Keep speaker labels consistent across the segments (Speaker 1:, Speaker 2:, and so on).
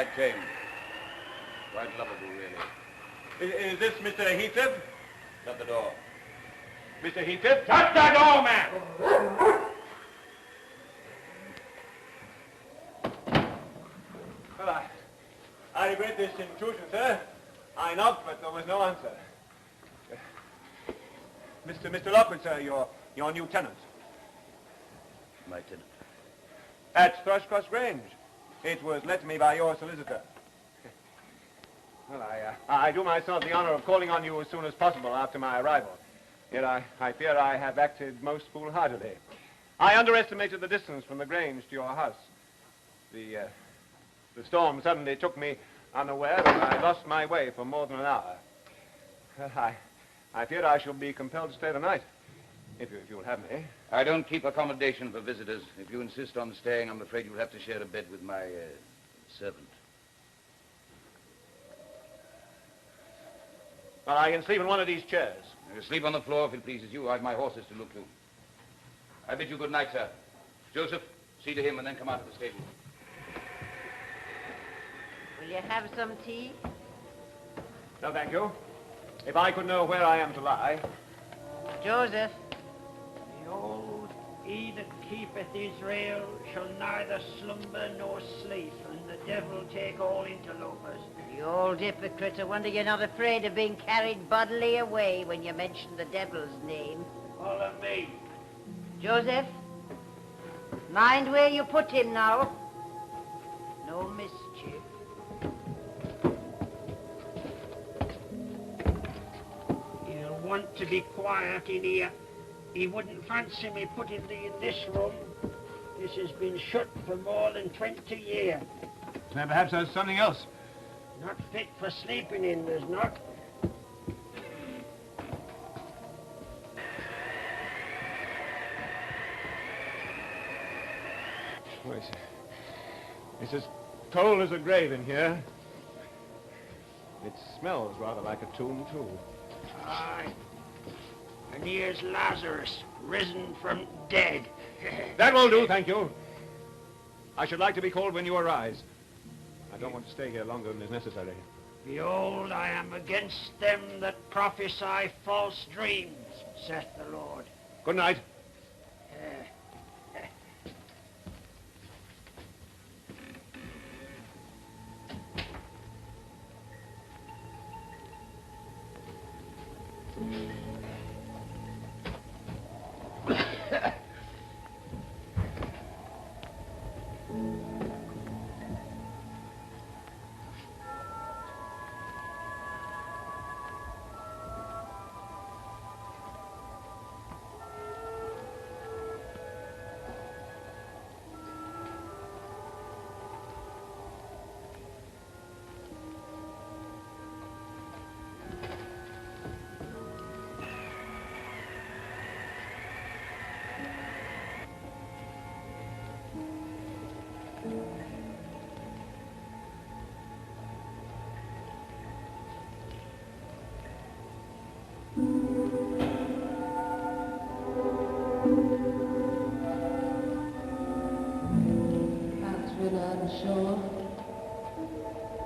Speaker 1: quite tame. Quite lovable, really.
Speaker 2: Is this Mr. Heathcliff?
Speaker 1: Shut the door.
Speaker 2: Mr. Heathcliff?
Speaker 3: Shut the door, man!
Speaker 2: Well, I regret this intrusion, sir. I knocked, but there was no answer. Mr. Lockwood, sir, your new tenant.
Speaker 1: My tenant.
Speaker 2: At Thrushcross Grange. It was let to me by your solicitor. Well, I do myself the honor of calling on you as soon as possible after my arrival. Yet I fear I have acted most foolhardily. I underestimated the distance from the Grange to your house. The storm suddenly took me unaware, and I lost my way for more than an hour. I fear I shall be compelled to stay the night, if you'll have me.
Speaker 1: I don't keep accommodation for visitors. If you insist on staying, I'm afraid you'll have to share a bed with my servant.
Speaker 2: Well, I can sleep in one of these chairs.
Speaker 1: You sleep on the floor if it pleases you. I've my horses to look to. I bid you good night, sir. Joseph, see to him and then come out of the stable.
Speaker 4: Will you have some tea?
Speaker 2: No, thank you. If I could know where I am to lie.
Speaker 4: Joseph.
Speaker 5: Behold, he that keepeth Israel shall neither slumber nor sleep, and the devil take all interlopers.
Speaker 4: You old hypocrite, I wonder you're not afraid of being carried bodily away when you mention the devil's name.
Speaker 5: Follow me.
Speaker 4: Joseph, mind where you put him now. No mischief.
Speaker 5: He'll want to be quiet in here. He wouldn't fancy me putting thee in this room. This has been shut for more than 20 years.
Speaker 2: Then perhaps there's something else.
Speaker 5: Not fit for sleeping in, there's not.
Speaker 2: Oh, it's as cold as a grave in here. It smells rather like a tomb, too.
Speaker 5: Aye. And here's Lazarus, risen from dead.
Speaker 2: That will do, thank you. I should like to be called when you arise. I don't want to stay here longer than is necessary.
Speaker 5: Behold, I am against them that prophesy false dreams, saith the Lord.
Speaker 2: Good night.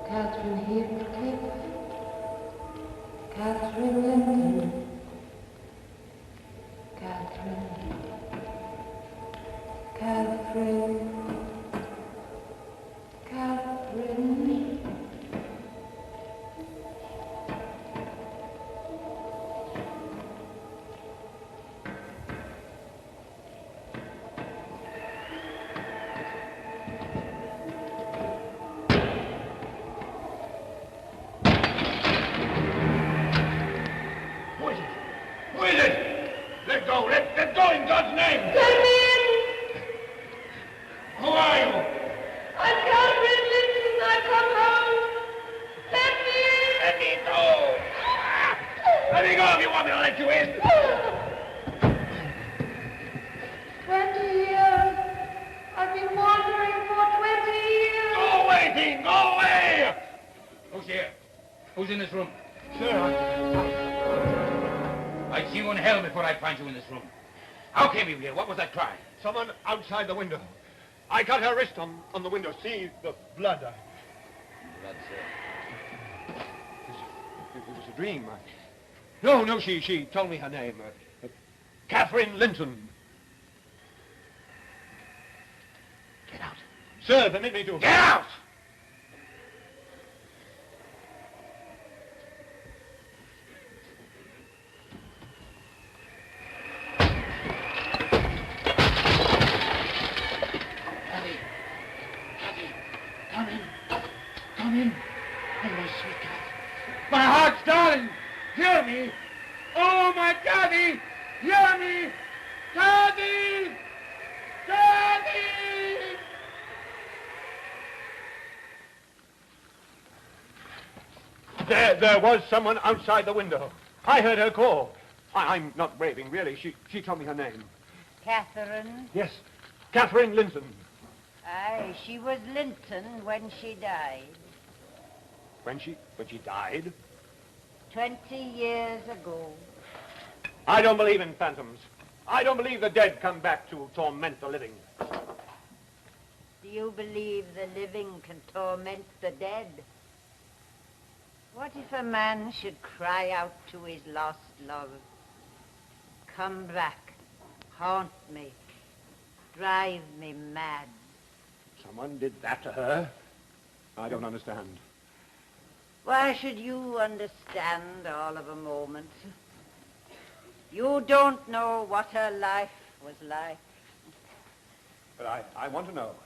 Speaker 6: Catherine Heathcliff, Catherine Lincoln, Catherine,
Speaker 3: Let go in God's name!
Speaker 6: Let me in!
Speaker 3: Who are you?
Speaker 6: I'm Catherine Linton. I've come home. Let me in!
Speaker 3: Let me go! Let me go if you want me to let you in!
Speaker 6: 20 years. I've been wandering for 20 years.
Speaker 3: Go away, Dean! Go away! Who's here? Who's in this room?
Speaker 2: Sir,
Speaker 3: I'd see you in hell before I'd find you in this room. How came you here? What was that cry?
Speaker 2: someone outside the window. I cut her wrist on the window. See the blood.
Speaker 1: blood, sir.
Speaker 2: It was a dream. No, she told me her name. Catherine Linton.
Speaker 1: Get out.
Speaker 2: Sir, permit me to...
Speaker 1: Get out!
Speaker 3: Come in. Oh, my sweet cat. My heart's darling. Hear me. Oh, my Cathy. Hear me. Cathy! Cathy!
Speaker 2: There was someone outside the window. I heard her call. I'm not raving, really. She told me her name.
Speaker 4: Catherine?
Speaker 2: Yes, Catherine Linton.
Speaker 4: Aye, she was Linton when she died.
Speaker 2: When she died?
Speaker 4: 20 years ago.
Speaker 2: I don't believe in phantoms. I don't believe the dead come back to torment the living.
Speaker 4: Do you believe the living can torment the dead? What if a man should cry out to his lost love? Come back, haunt me, drive me mad.
Speaker 2: Someone did that to her? I don't understand.
Speaker 4: Why should you understand all of a moment? You don't know what her life was like.
Speaker 2: But I want to know.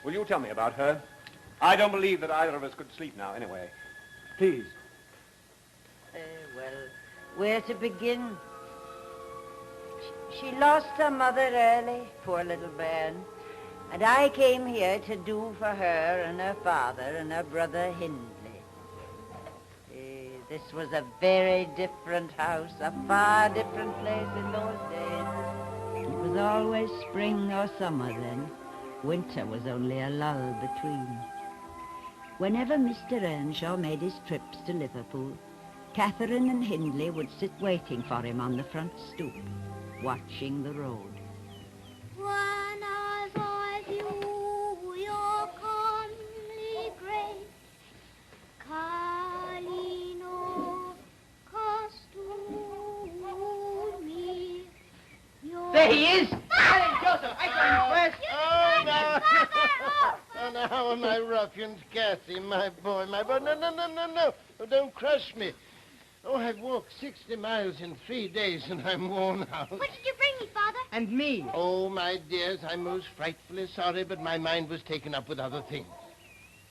Speaker 2: Will you tell me about her? I don't believe that either of us could sleep now, anyway. Please.
Speaker 4: Well, where to begin? She lost her mother early, poor little bairn. And I came here to do for her and her father and her brother Hindley. This was a very different house, a far different place in those days. It was always spring or summer then. Winter was only a lull between. Whenever Mr. Earnshaw made his trips to Liverpool, Catherine and Hindley would sit waiting for him on the front stoop, watching the road.
Speaker 6: When I saw you, your comely grace, Carlino costumi.
Speaker 7: There he is! Hey, Joseph, I saw him first.
Speaker 6: Oh, no.
Speaker 8: Oh, now, how are my ruffians, Cathy, my boy, my boy? No. Oh, don't crush me. Oh, I've walked 60 miles in 3 days, and I'm worn out.
Speaker 6: What did you bring me, Father?
Speaker 7: And me.
Speaker 8: Oh, my dears, I'm most frightfully sorry, but my mind was taken up with other things.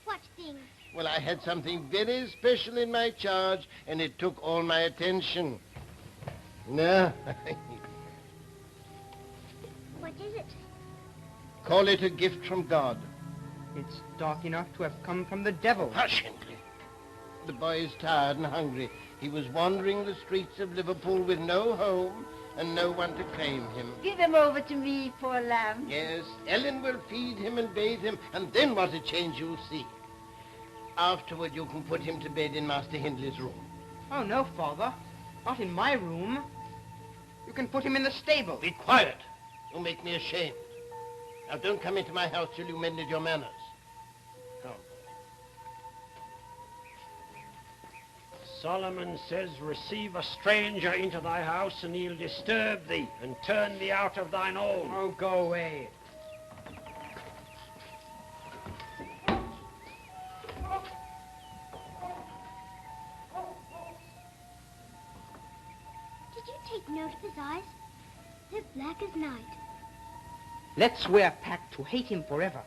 Speaker 6: What things?
Speaker 8: Well, I had something very special in my charge, and it took all my attention. No.
Speaker 6: What is it?
Speaker 8: Call it a gift from God.
Speaker 7: It's dark enough to have come from the devil.
Speaker 8: Hush, Hindley. The boy is tired and hungry. He was wandering the streets of Liverpool with no home and no one to claim him.
Speaker 4: Give him over to me, poor lamb.
Speaker 8: Yes, Ellen will feed him and bathe him, and then what a change you'll see. Afterward, you can put him to bed in Master Hindley's room.
Speaker 7: Oh, no, Father. Not in my room. You can put him in the stable.
Speaker 8: Be quiet. You'll make me ashamed. Now, don't come into my house till you mended your manners. Come.
Speaker 5: Solomon says, receive a stranger into thy house, and he'll disturb thee, and turn thee out of thine own.
Speaker 7: Oh, go away.
Speaker 6: Did you take note of his eyes? They're black as night.
Speaker 7: Let's swear a pact to hate him forever.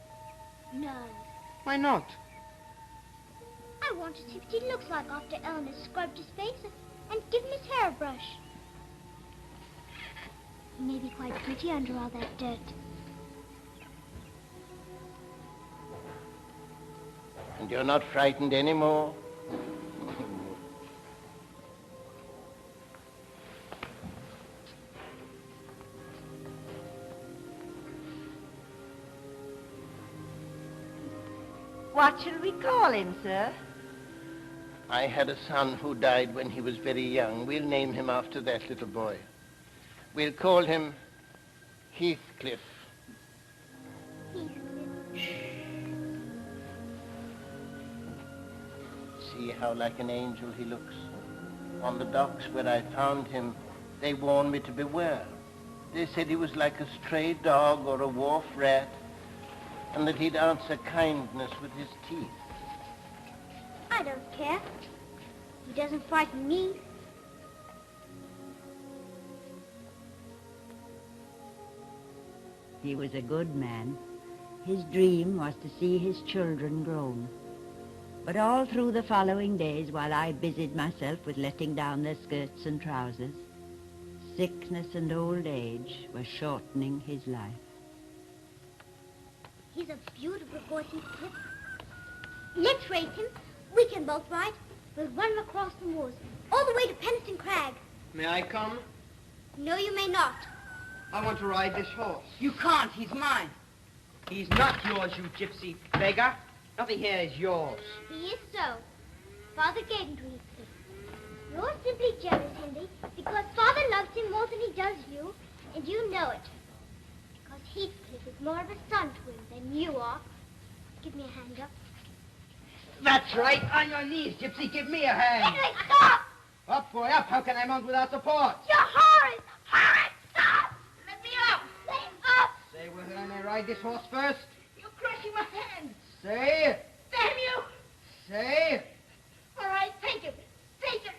Speaker 6: No.
Speaker 7: Why not?
Speaker 6: I want to see what he looks like after Ellen has scrubbed his face and give him his hairbrush. He may be quite pretty under all that dirt.
Speaker 8: And you're not frightened anymore?
Speaker 4: What shall we call him, sir?
Speaker 8: I had a son who died when he was very young. We'll name him after that little boy. We'll call him Heathcliff. see how like an angel he looks. On the docks where I found him, they warned me to beware. They said he was like a stray dog or a wharf rat, and that he'd answer kindness with his teeth.
Speaker 6: I don't care. He doesn't frighten me.
Speaker 4: He was a good man. His dream was to see his children grown. But all through the following days, while I busied myself with letting down their skirts and trousers, sickness and old age were shortening his life.
Speaker 6: He's a beautiful boy, Heathcliff. Let's race him. We can both ride. We'll run him across the moors, all the way to Penistone Crag.
Speaker 7: May I come?
Speaker 6: No, you may not.
Speaker 7: I want to ride this horse.
Speaker 9: You can't. He's mine.
Speaker 7: He's not yours, you gypsy beggar. Nothing here is yours.
Speaker 6: He is so. Father gave him to Heathcliff. You're simply jealous, Henry, because Father loves him more than he does you, and you know it. Because Heathcliff is more of a son to him than you are. Give me a hand up.
Speaker 7: That's right. On your knees, gypsy. Give me a hand.
Speaker 6: Henry, stop!
Speaker 7: Up, boy, up. How can I mount without support?
Speaker 6: You're horrid! Horrid! Stop! Let me up! Let him up!
Speaker 7: Say whether I may ride this horse first.
Speaker 9: You're crushing my hand.
Speaker 7: Say.
Speaker 9: Damn you!
Speaker 7: Say.
Speaker 9: All right, take him. Take him.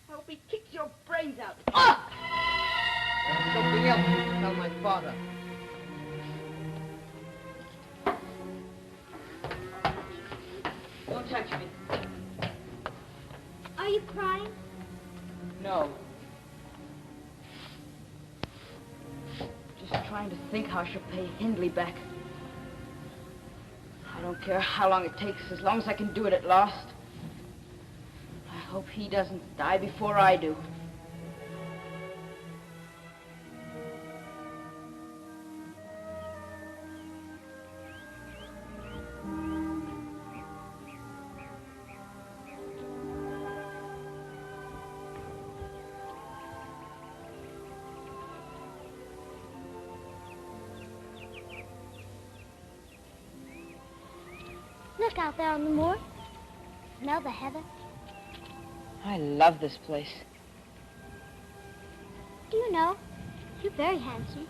Speaker 9: I hope he kicks your brains out.
Speaker 7: Oh! There's something else to tell my father.
Speaker 9: Don't touch me.
Speaker 6: Are you crying?
Speaker 9: No. Just trying to think how I shall pay Hindley back. I don't care how long it takes, as long as I can do it at last. I hope he doesn't die before I do.
Speaker 6: Look out there on the moor. Smell the heather.
Speaker 9: I love this place.
Speaker 6: Do you know, you're very handsome.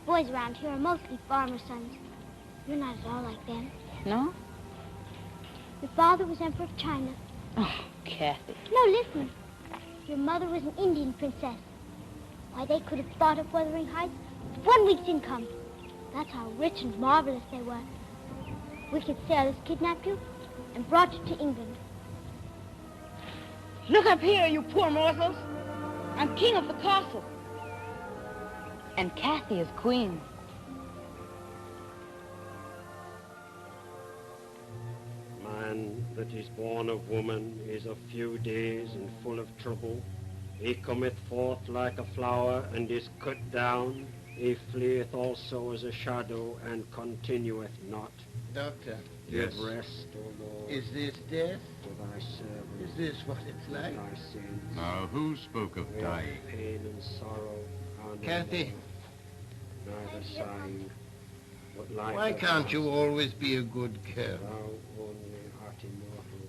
Speaker 6: Boys around here are mostly farmer sons. You're not at all like them.
Speaker 9: No?
Speaker 6: Your father was Emperor of China.
Speaker 9: Oh, Cathy.
Speaker 6: No, listen. Your mother was an Indian princess. Why, they could have bought up Wuthering Heights with 1 week's income. That's how rich and marvelous they were. Wicked sailors kidnapped you and brought you to England.
Speaker 9: Look up here, you poor morsels. I'm king of the castle. And Cathy is queen.
Speaker 5: Man that is born of woman is of few days and full of trouble. He cometh forth like a flower and is cut down. He fleeth also as a shadow and continueth not.
Speaker 8: Doctor.
Speaker 5: Give rest, O Lord,
Speaker 8: Is this death?
Speaker 5: to thy servant.
Speaker 8: Is this what it's like?
Speaker 5: Thy sins.
Speaker 10: Now, who spoke of
Speaker 5: Where
Speaker 10: dying?
Speaker 5: pain and sorrow are no
Speaker 8: Kathy.
Speaker 5: more, neither sighing, but life.
Speaker 8: Why can't you always be a good girl?
Speaker 5: Thou only art immortal,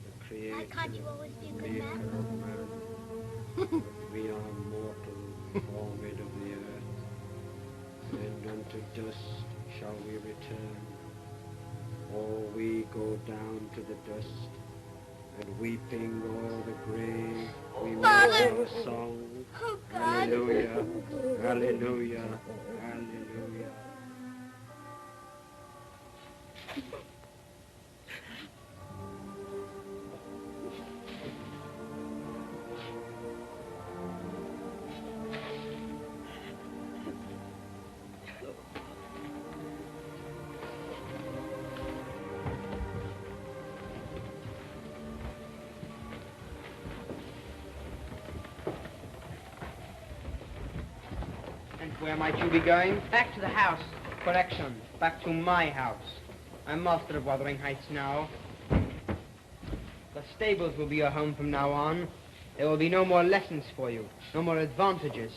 Speaker 5: the creator,
Speaker 6: Why can't you always be a good
Speaker 5: maker
Speaker 6: man?
Speaker 5: of man. But we are mortal, all made of the earth, and unto dust shall we return. Or we go down to the dust, and weeping o'er the grave, we make
Speaker 6: Father!
Speaker 5: our song.
Speaker 6: Oh, God.
Speaker 5: Hallelujah, hallelujah, hallelujah.
Speaker 7: Where might you be going?
Speaker 9: Back to the house.
Speaker 7: Correction. Back to my house. I'm master of Wuthering Heights now. The stables will be your home from now on. There will be no more lessons for you, no more advantages.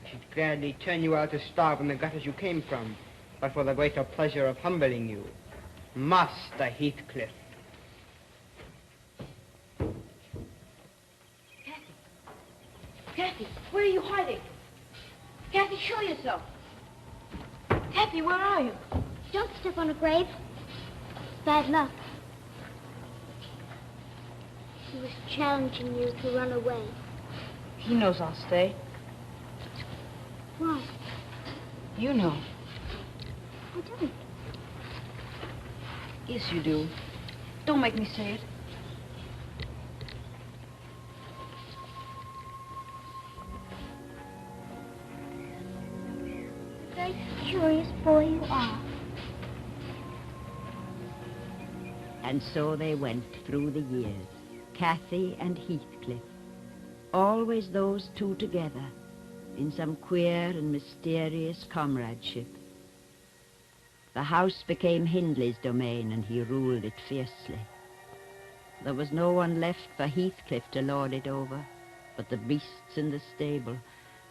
Speaker 7: I should gladly turn you out to starve in the gutters you came from, but for the greater pleasure of humbling you. Master Heathcliff.
Speaker 9: Cathy, where are you hiding? Cathy, show yourself. Cathy, where are you?
Speaker 6: Don't step on a grave. It's bad luck. He was challenging you to run away.
Speaker 9: He knows I'll stay.
Speaker 6: Why?
Speaker 9: You know.
Speaker 6: I don't.
Speaker 9: Yes, you do. Don't make me say it.
Speaker 6: Very curious boy you are.
Speaker 4: And so they went through the years, Cathy and Heathcliff, always those two together, in some queer and mysterious comradeship. The house became Hindley's domain, and he ruled it fiercely. There was no one left for Heathcliff to lord it over, but the beasts in the stable,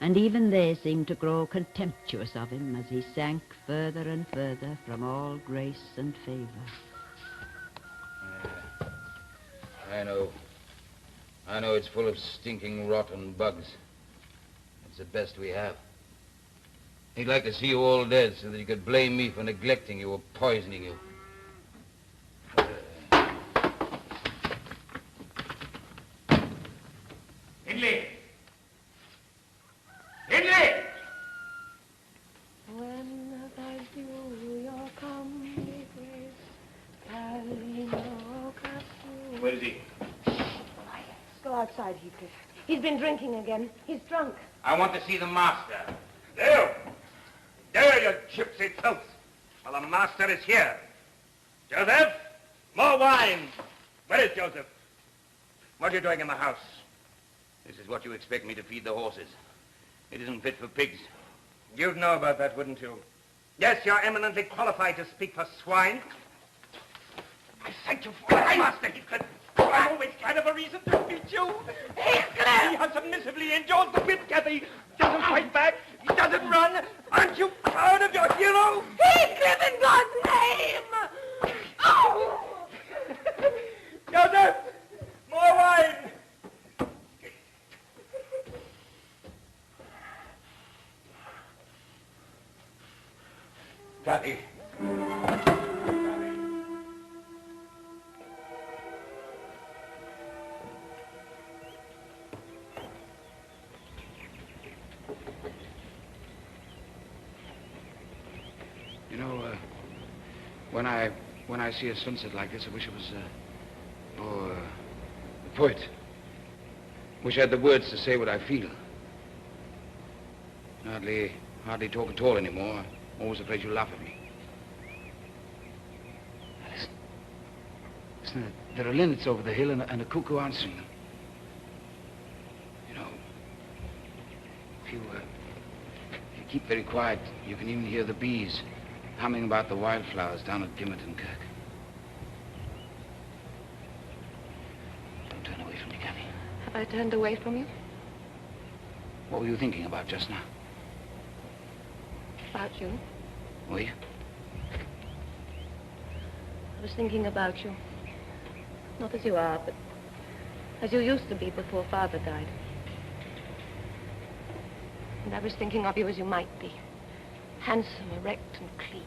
Speaker 4: and even they seemed to grow contemptuous of him as he sank further and further from all grace and favor.
Speaker 1: I know it's full of stinking rot and bugs. It's the best we have. He'd like to see you all dead so that he could blame me for neglecting you or poisoning you.
Speaker 3: Hindley! Hindley!
Speaker 10: Whenever you come
Speaker 3: Where is he?
Speaker 10: Go outside, Heathcliff. He's been drinking again. He's drunk.
Speaker 3: I want to see the master. There! There, you gypsy filth! Well, the master is here. Joseph! More wine! Where is Joseph? What are you doing in the house?
Speaker 1: This is what you expect me to feed the horses. It isn't fit for pigs.
Speaker 3: You'd know about that, wouldn't you? Yes, you're eminently qualified to speak for swine. I thank you for that, Master Heathcliff. I'm always kind of a reason to beat you. Heathcliff! He has submissively endured the whip, Cathy. Doesn't fight back. He doesn't run. Aren't you proud of your hero?
Speaker 10: Heathcliff, in God's name! Oh!
Speaker 3: Joseph! More wine! Cathy.
Speaker 1: You know, when I see a sunset like this, I wish it was, a poet. Wish I had the words to say what I feel. Hardly talk at all anymore. I'm always afraid you'll laugh at me. Listen, there are linnets over the hill and a cuckoo answering them. You know, if you keep very quiet, you can even hear the bees humming about the wildflowers down at Gimmerton Kirk. Don't turn away from me, Cathy.
Speaker 10: Have I turned away from you?
Speaker 1: What were you thinking about just now?
Speaker 10: About you?
Speaker 1: Were you?
Speaker 10: I was thinking about you. Not as you are, but as you used to be before Father died. And I was thinking of you as you might be. Handsome, erect, and clean.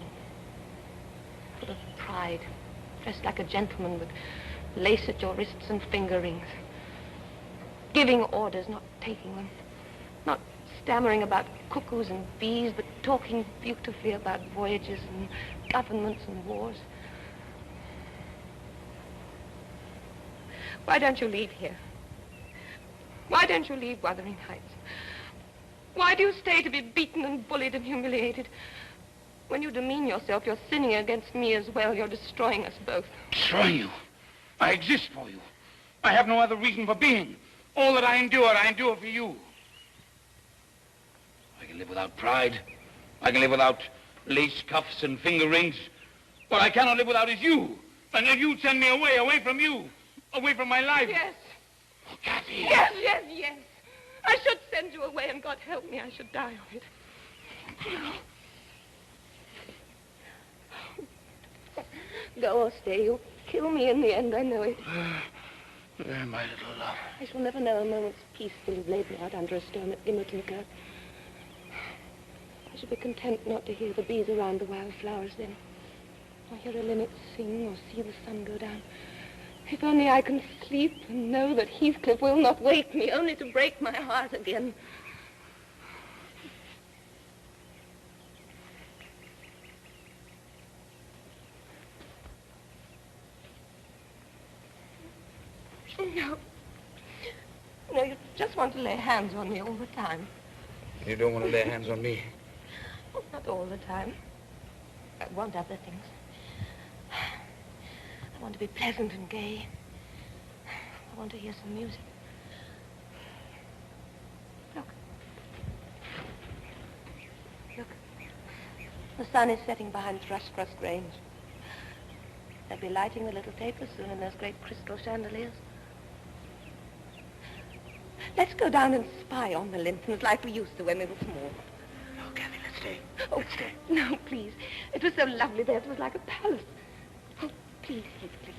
Speaker 10: Full of pride. Dressed like a gentleman with lace at your wrists and finger rings. Giving orders, not taking them. Not stammering about cuckoos and bees, but talking beautifully about voyages and governments and wars. Why don't you leave here? Why don't you leave Wuthering Heights? Why do you stay to be beaten and bullied and humiliated? When you demean yourself, you're sinning against me as well. You're destroying us both.
Speaker 1: Destroying you? I exist for you. I have no other reason for being. All that I endure for you. I can live without pride. I can live without lace cuffs and finger rings. What I cannot live without is you. And then you send me away from you. Away from my life.
Speaker 10: Yes.
Speaker 1: Oh, Cathy.
Speaker 10: Yes. I should send you away, and God help me, I should die of it. Go or stay. You'll kill me in the end, I know it.
Speaker 1: My little love.
Speaker 10: I shall never know a moment's peace till you've laid me out under a stone at Gimmerton Kirk. I shall be content not to hear the bees around the wild flowers then, or hear a linnet sing, or see the sun go down. If only I can sleep and know that Heathcliff will not wake me, only to break my heart again. No. No, you just want to lay hands on me all the time.
Speaker 1: You don't want to lay hands on me?
Speaker 10: Oh, not all the time. I want other things. I want to be pleasant and gay. I want to hear some music. Look. Look. The sun is setting behind Thrushcross Grange. They'll be lighting the little tapers soon in those great crystal chandeliers. Let's go down and spy on the Lintons like we used to when we were small.
Speaker 1: No, Cathy, let's stay.
Speaker 10: Oh, no, please. It was so lovely there. It was like a palace. Oh, please, Heathcliff.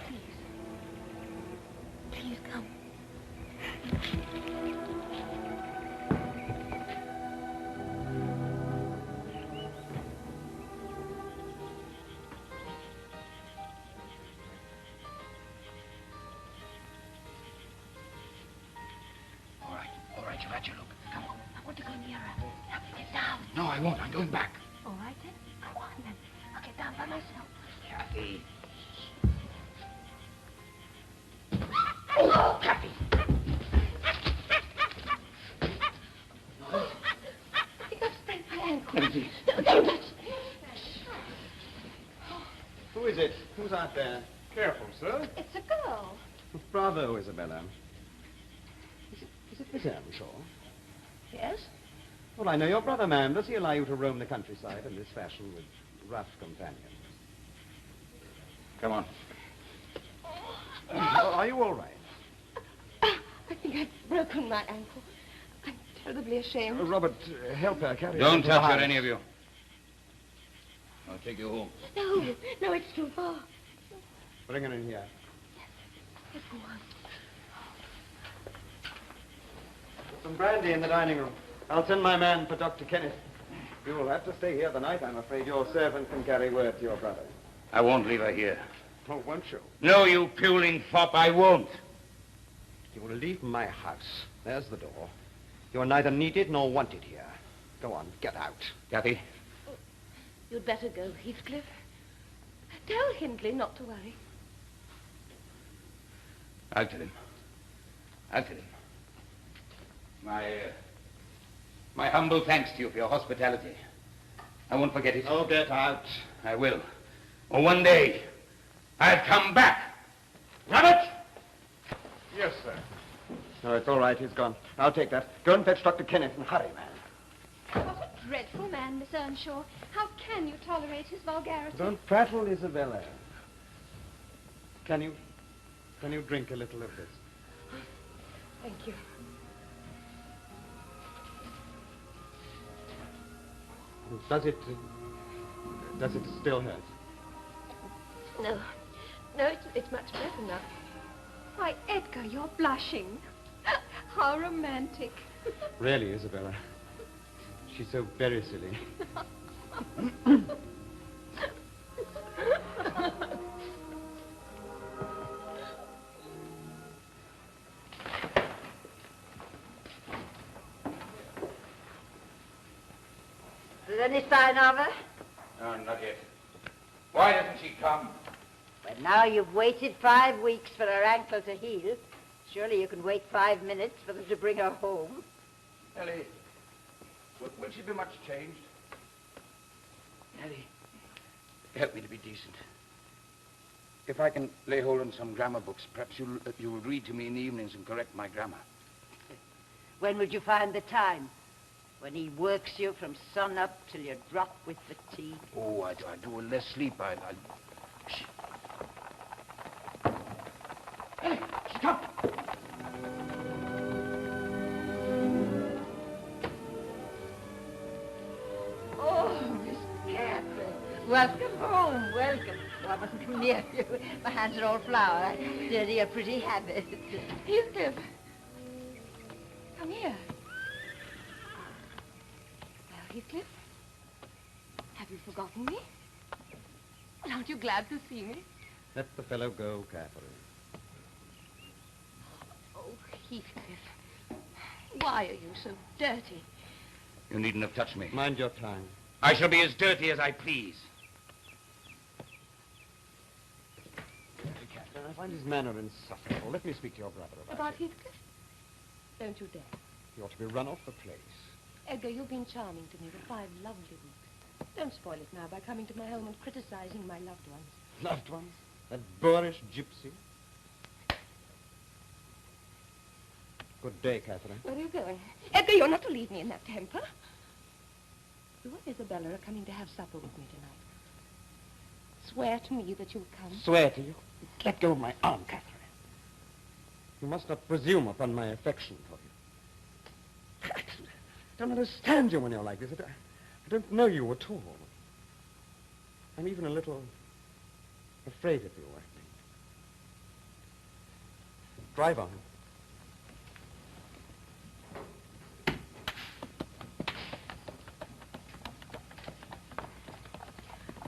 Speaker 10: Please. Please come.
Speaker 1: All right, you've had your look. Come on.
Speaker 10: I want to go nearer. Now, get down.
Speaker 1: No, I won't. I'm going back.
Speaker 10: All right, then. Go on, then. I'll get down by myself.
Speaker 1: Cathy. Oh, Cathy.
Speaker 10: You've sprained my ankle.
Speaker 1: Let me see.
Speaker 10: Don't touch.
Speaker 2: Who is it? Who's out there? Careful, sir.
Speaker 6: It's a girl.
Speaker 2: Bravo, Isabella. Is it Miss Earnshaw?
Speaker 10: Yes?
Speaker 2: Well, I know your brother, ma'am. Does he allow you to roam the countryside in this fashion with rough companions?
Speaker 1: Come on.
Speaker 2: Are you all right?
Speaker 10: I think I've broken my ankle. I'm terribly ashamed.
Speaker 2: Robert, help her carry her
Speaker 1: Don't
Speaker 2: into the
Speaker 1: touch her,
Speaker 2: house.
Speaker 1: any of you. I'll take you home.
Speaker 10: No, it's too far.
Speaker 2: Bring her in here.
Speaker 10: Yes, go on.
Speaker 2: Some brandy in the dining room. I'll send my man for Dr. Kenneth. You will have to stay here the night. I'm afraid your servant can carry word to your brother.
Speaker 1: I won't leave her here.
Speaker 2: Oh, won't you?
Speaker 1: No, you puling fop, I won't.
Speaker 2: You will leave my house. There's the door. You're neither needed nor wanted here. Go on, get out.
Speaker 1: Cathy?
Speaker 10: You'd better go, Heathcliff. Tell Hindley not to worry.
Speaker 1: I'll tell him. I'll tell him. My humble thanks to you for your hospitality. I won't forget it.
Speaker 2: Oh, get out.
Speaker 1: I will. Oh, one day, I'll come back. Robert!
Speaker 2: Yes, sir. No, it's all right. He's gone. I'll take that. Go and fetch Dr. Kenneth and hurry, man.
Speaker 6: What a dreadful man, Miss Earnshaw. How can you tolerate his vulgarity?
Speaker 2: Don't prattle, Isabella. Can you drink a little of this?
Speaker 10: Thank you.
Speaker 2: Does it still hurt?
Speaker 10: No, it's much better now.
Speaker 6: Why, Edgar, you're blushing. How romantic.
Speaker 2: Really, Isabella. She's so very silly.
Speaker 4: Is there any sign of her?
Speaker 1: No, not yet. Why doesn't she come?
Speaker 4: Well, now you've waited 5 weeks for her ankle to heal. Surely you can wait 5 minutes for them to bring her home.
Speaker 1: Ellie, will she be much changed? Ellie, help me to be decent. If I can lay hold on some grammar books, perhaps you'll read to me in the evenings and correct my grammar.
Speaker 4: When would you find the time? When he works you from sun up till you drop with fatigue?
Speaker 1: Oh, I do with less sleep. Shh. Ellie, stop!
Speaker 4: Oh, Miss Catherine. Welcome home, welcome. I mustn't come near you. My hands are all flour. Dirty a pretty habit.
Speaker 10: Heathcliff. Come here. Well, Heathcliff, have you forgotten me? Well, aren't you glad to see me?
Speaker 5: Let the fellow go, Catherine.
Speaker 10: Oh, Heathcliff, why are you so dirty?
Speaker 1: You needn't have touched me.
Speaker 5: Mind your tongue.
Speaker 1: I shall be as dirty as I please.
Speaker 5: Catherine, I find his manner insufferable. Let me speak to your brother
Speaker 10: About
Speaker 5: it.
Speaker 10: Heathcliff? Don't you dare.
Speaker 5: He ought to be run off the place.
Speaker 10: Edgar, you've been charming to me for 5 lovely weeks. Don't spoil it now by coming to my home and criticizing my loved ones.
Speaker 5: Loved ones? That boorish gypsy? Good day, Catherine.
Speaker 10: Where are you going? Edgar, you're not to leave me in that temper. You and Isabella are coming to have supper with me tonight. Swear to me that you'll come.
Speaker 5: Swear to you? Let go of my arm, Catherine. You must not presume upon my affection for you. I don't understand you when you're like this. I don't know you at all. I'm even a little afraid of you, I think. Drive on.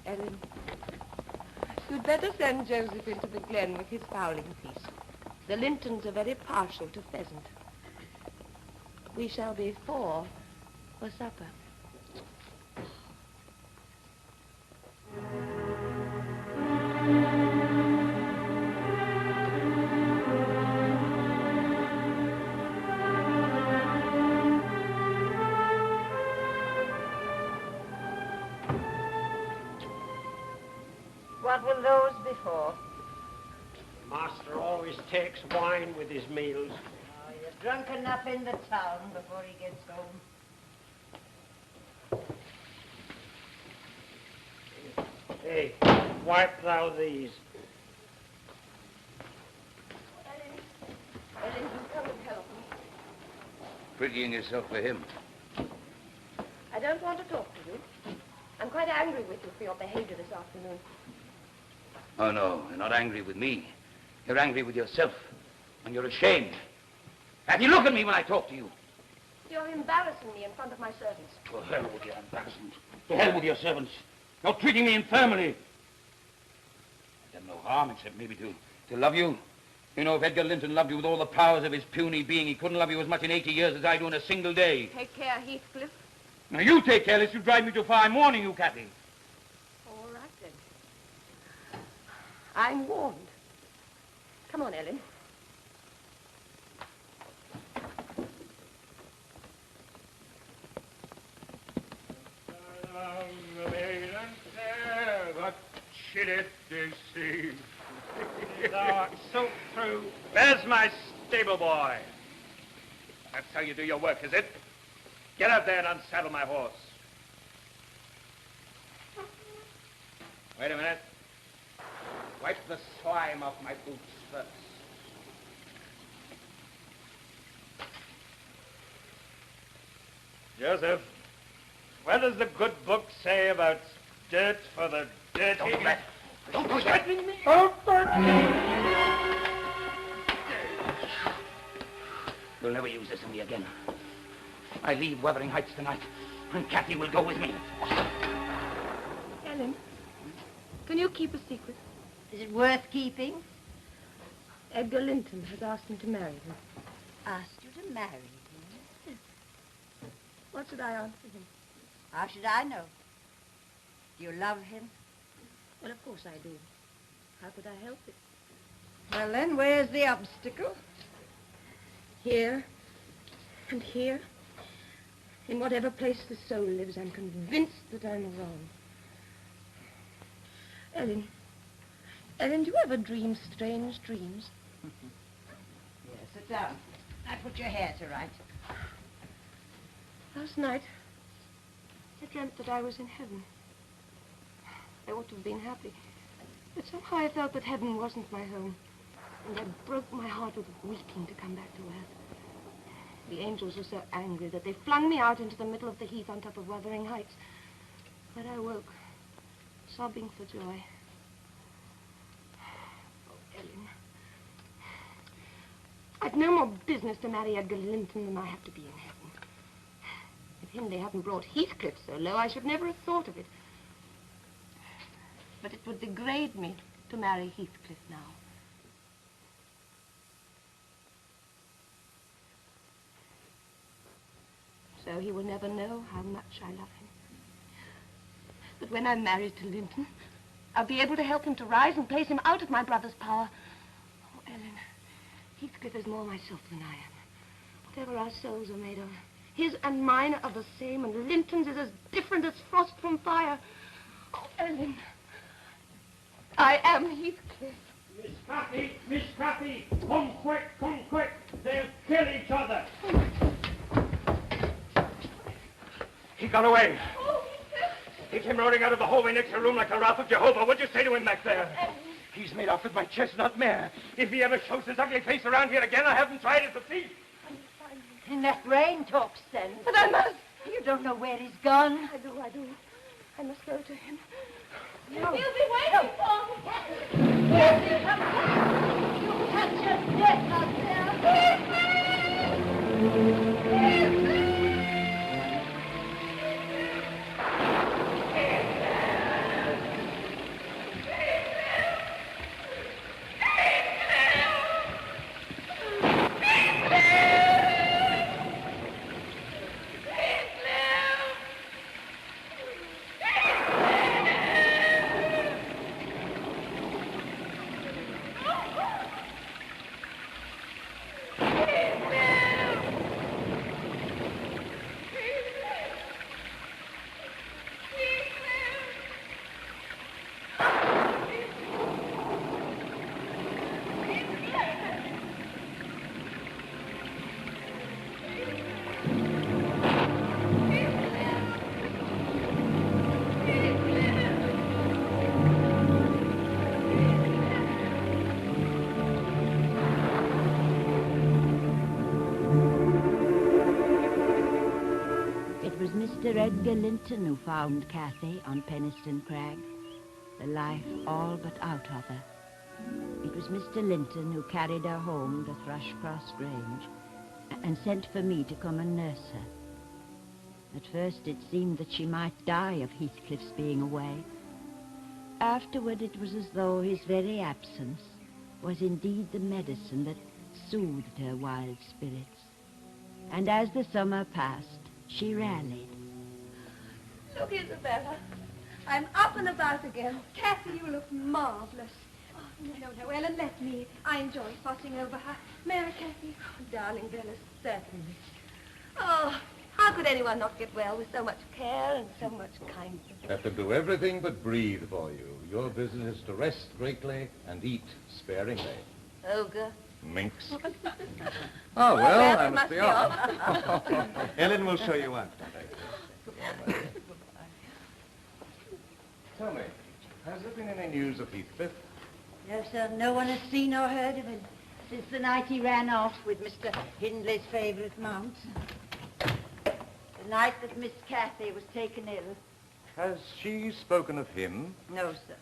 Speaker 10: Ellen, you'd better send Joseph into the glen with his fowling piece. The Lintons are very partial to pheasant. We shall be 4 for supper.
Speaker 4: What will those be for?
Speaker 5: Master always takes wine with his meals.
Speaker 4: Oh, you're drunk enough in the town before he gets home.
Speaker 5: Hey, wipe thou these.
Speaker 10: Ellen, you come and help me.
Speaker 1: Prettying yourself for him.
Speaker 10: I don't want to talk to you. I'm quite angry with you for your behavior this afternoon.
Speaker 1: Oh, no, you're not angry with me. You're angry with yourself. And you're ashamed. Have you look at me when I talk to you?
Speaker 10: You're embarrassing me in front of my servants.
Speaker 1: To hell with your embarrassment. To hell with your servants. You're treating me infernally. I've done no harm except maybe to love you. You know, if Edgar Linton loved you with all the powers of his puny being, he couldn't love you as much in 80 years as I do in a single day.
Speaker 10: Take care, Heathcliff.
Speaker 1: Now, you take care lest you drive me too far. I'm warning you, Cathy.
Speaker 10: All right, then. I'm warned. Come on, Ellen.
Speaker 2: What chilly deceive. Thou art so true. Where's my stable boy? That's how you do your work, is it? Get out there and unsaddle my horse. Wait a minute. Wipe the slime off my boots first. Joseph, what does the good book say about dirt for the dirty?
Speaker 1: Don't do that. Don't do that.
Speaker 2: Threatening me?
Speaker 1: You'll never use this on me again. I leave Wuthering Heights tonight, and Cathy will go with me.
Speaker 10: Ellen, can you keep a secret?
Speaker 4: Is it worth keeping?
Speaker 10: Edgar Linton has asked me to marry him.
Speaker 4: Asked you to marry him?
Speaker 10: What should I answer him?
Speaker 4: How should I know? Do you love him?
Speaker 10: Well, of course I do. How could I help it?
Speaker 4: Well, then, where's the obstacle?
Speaker 10: Here and here. In whatever place the soul lives, I'm convinced that I'm wrong. Ellen, do you ever dream strange dreams?
Speaker 4: Yes, sit down. I put your hair to right.
Speaker 10: Last night, I dreamt that I was in heaven. I ought to have been happy. But somehow I felt that heaven wasn't my home. And that broke my heart with weeping to come back to earth. The angels were so angry that they flung me out into the middle of the heath on top of Wuthering Heights. But I woke, sobbing for joy. I'd no more business to marry Edgar Linton than I have to be in heaven. If Hindley hadn't brought Heathcliff so low, I should never have thought of it. But it would degrade me to marry Heathcliff now. So he will never know how much I love him. But when I'm married to Linton, I'll be able to help him to rise and place him out of my brother's power. Oh, Ellen, Heathcliff is more myself than I am. Whatever our souls are made of, his and mine are the same, and Linton's is as different as frost from fire. Oh, Ellen, I am Heathcliff.
Speaker 11: Miss Cathy, come quick, they'll kill each other.
Speaker 2: He got away.
Speaker 10: Oh,
Speaker 2: He came roaring out of the hallway next to the room like the wrath of Jehovah. What'd you say to him back there? He's made off with my chestnut mare. If he ever shows his ugly face around here again, I haven't tried as a thief.
Speaker 4: Let Rain talk sense.
Speaker 10: But I must.
Speaker 4: You don't know where he's gone.
Speaker 10: I do. I must go to him.
Speaker 4: No.
Speaker 10: He'll be waiting for me.
Speaker 4: Yes, come on. You catch your death out there. Mr. Edgar Linton who found Cathy on Penistone Crag, the life all but out of her. It was Mr. Linton who carried her home to Thrushcross Grange and sent for me to come and nurse her. At first it seemed that she might die of Heathcliff's being away. Afterward it was as though his very absence was indeed the medicine that soothed her wild spirits. And as the summer passed, she rallied.
Speaker 12: Look, Isabella. I'm up and about again. Cathy, you look marvelous. Oh, no, Ellen, let me. I enjoy fussing over her. May I, Cathy? Oh, darling Bella, certainly. Oh, how could anyone not get well with so much care and so much kindness?
Speaker 13: I can do everything but breathe for you. Your business is to rest greatly and eat sparingly.
Speaker 12: Ogre.
Speaker 13: Minx.
Speaker 2: Oh, well, I
Speaker 12: must be off.
Speaker 2: Ellen will show you out.
Speaker 13: Tell me, has there been any news of Heathcliff?
Speaker 4: No, sir, no one has seen or heard of him since the night he ran off with Mr. Hindley's favourite mount. The night that Miss Cathy was taken ill.
Speaker 13: Has she spoken of him?
Speaker 4: No, sir.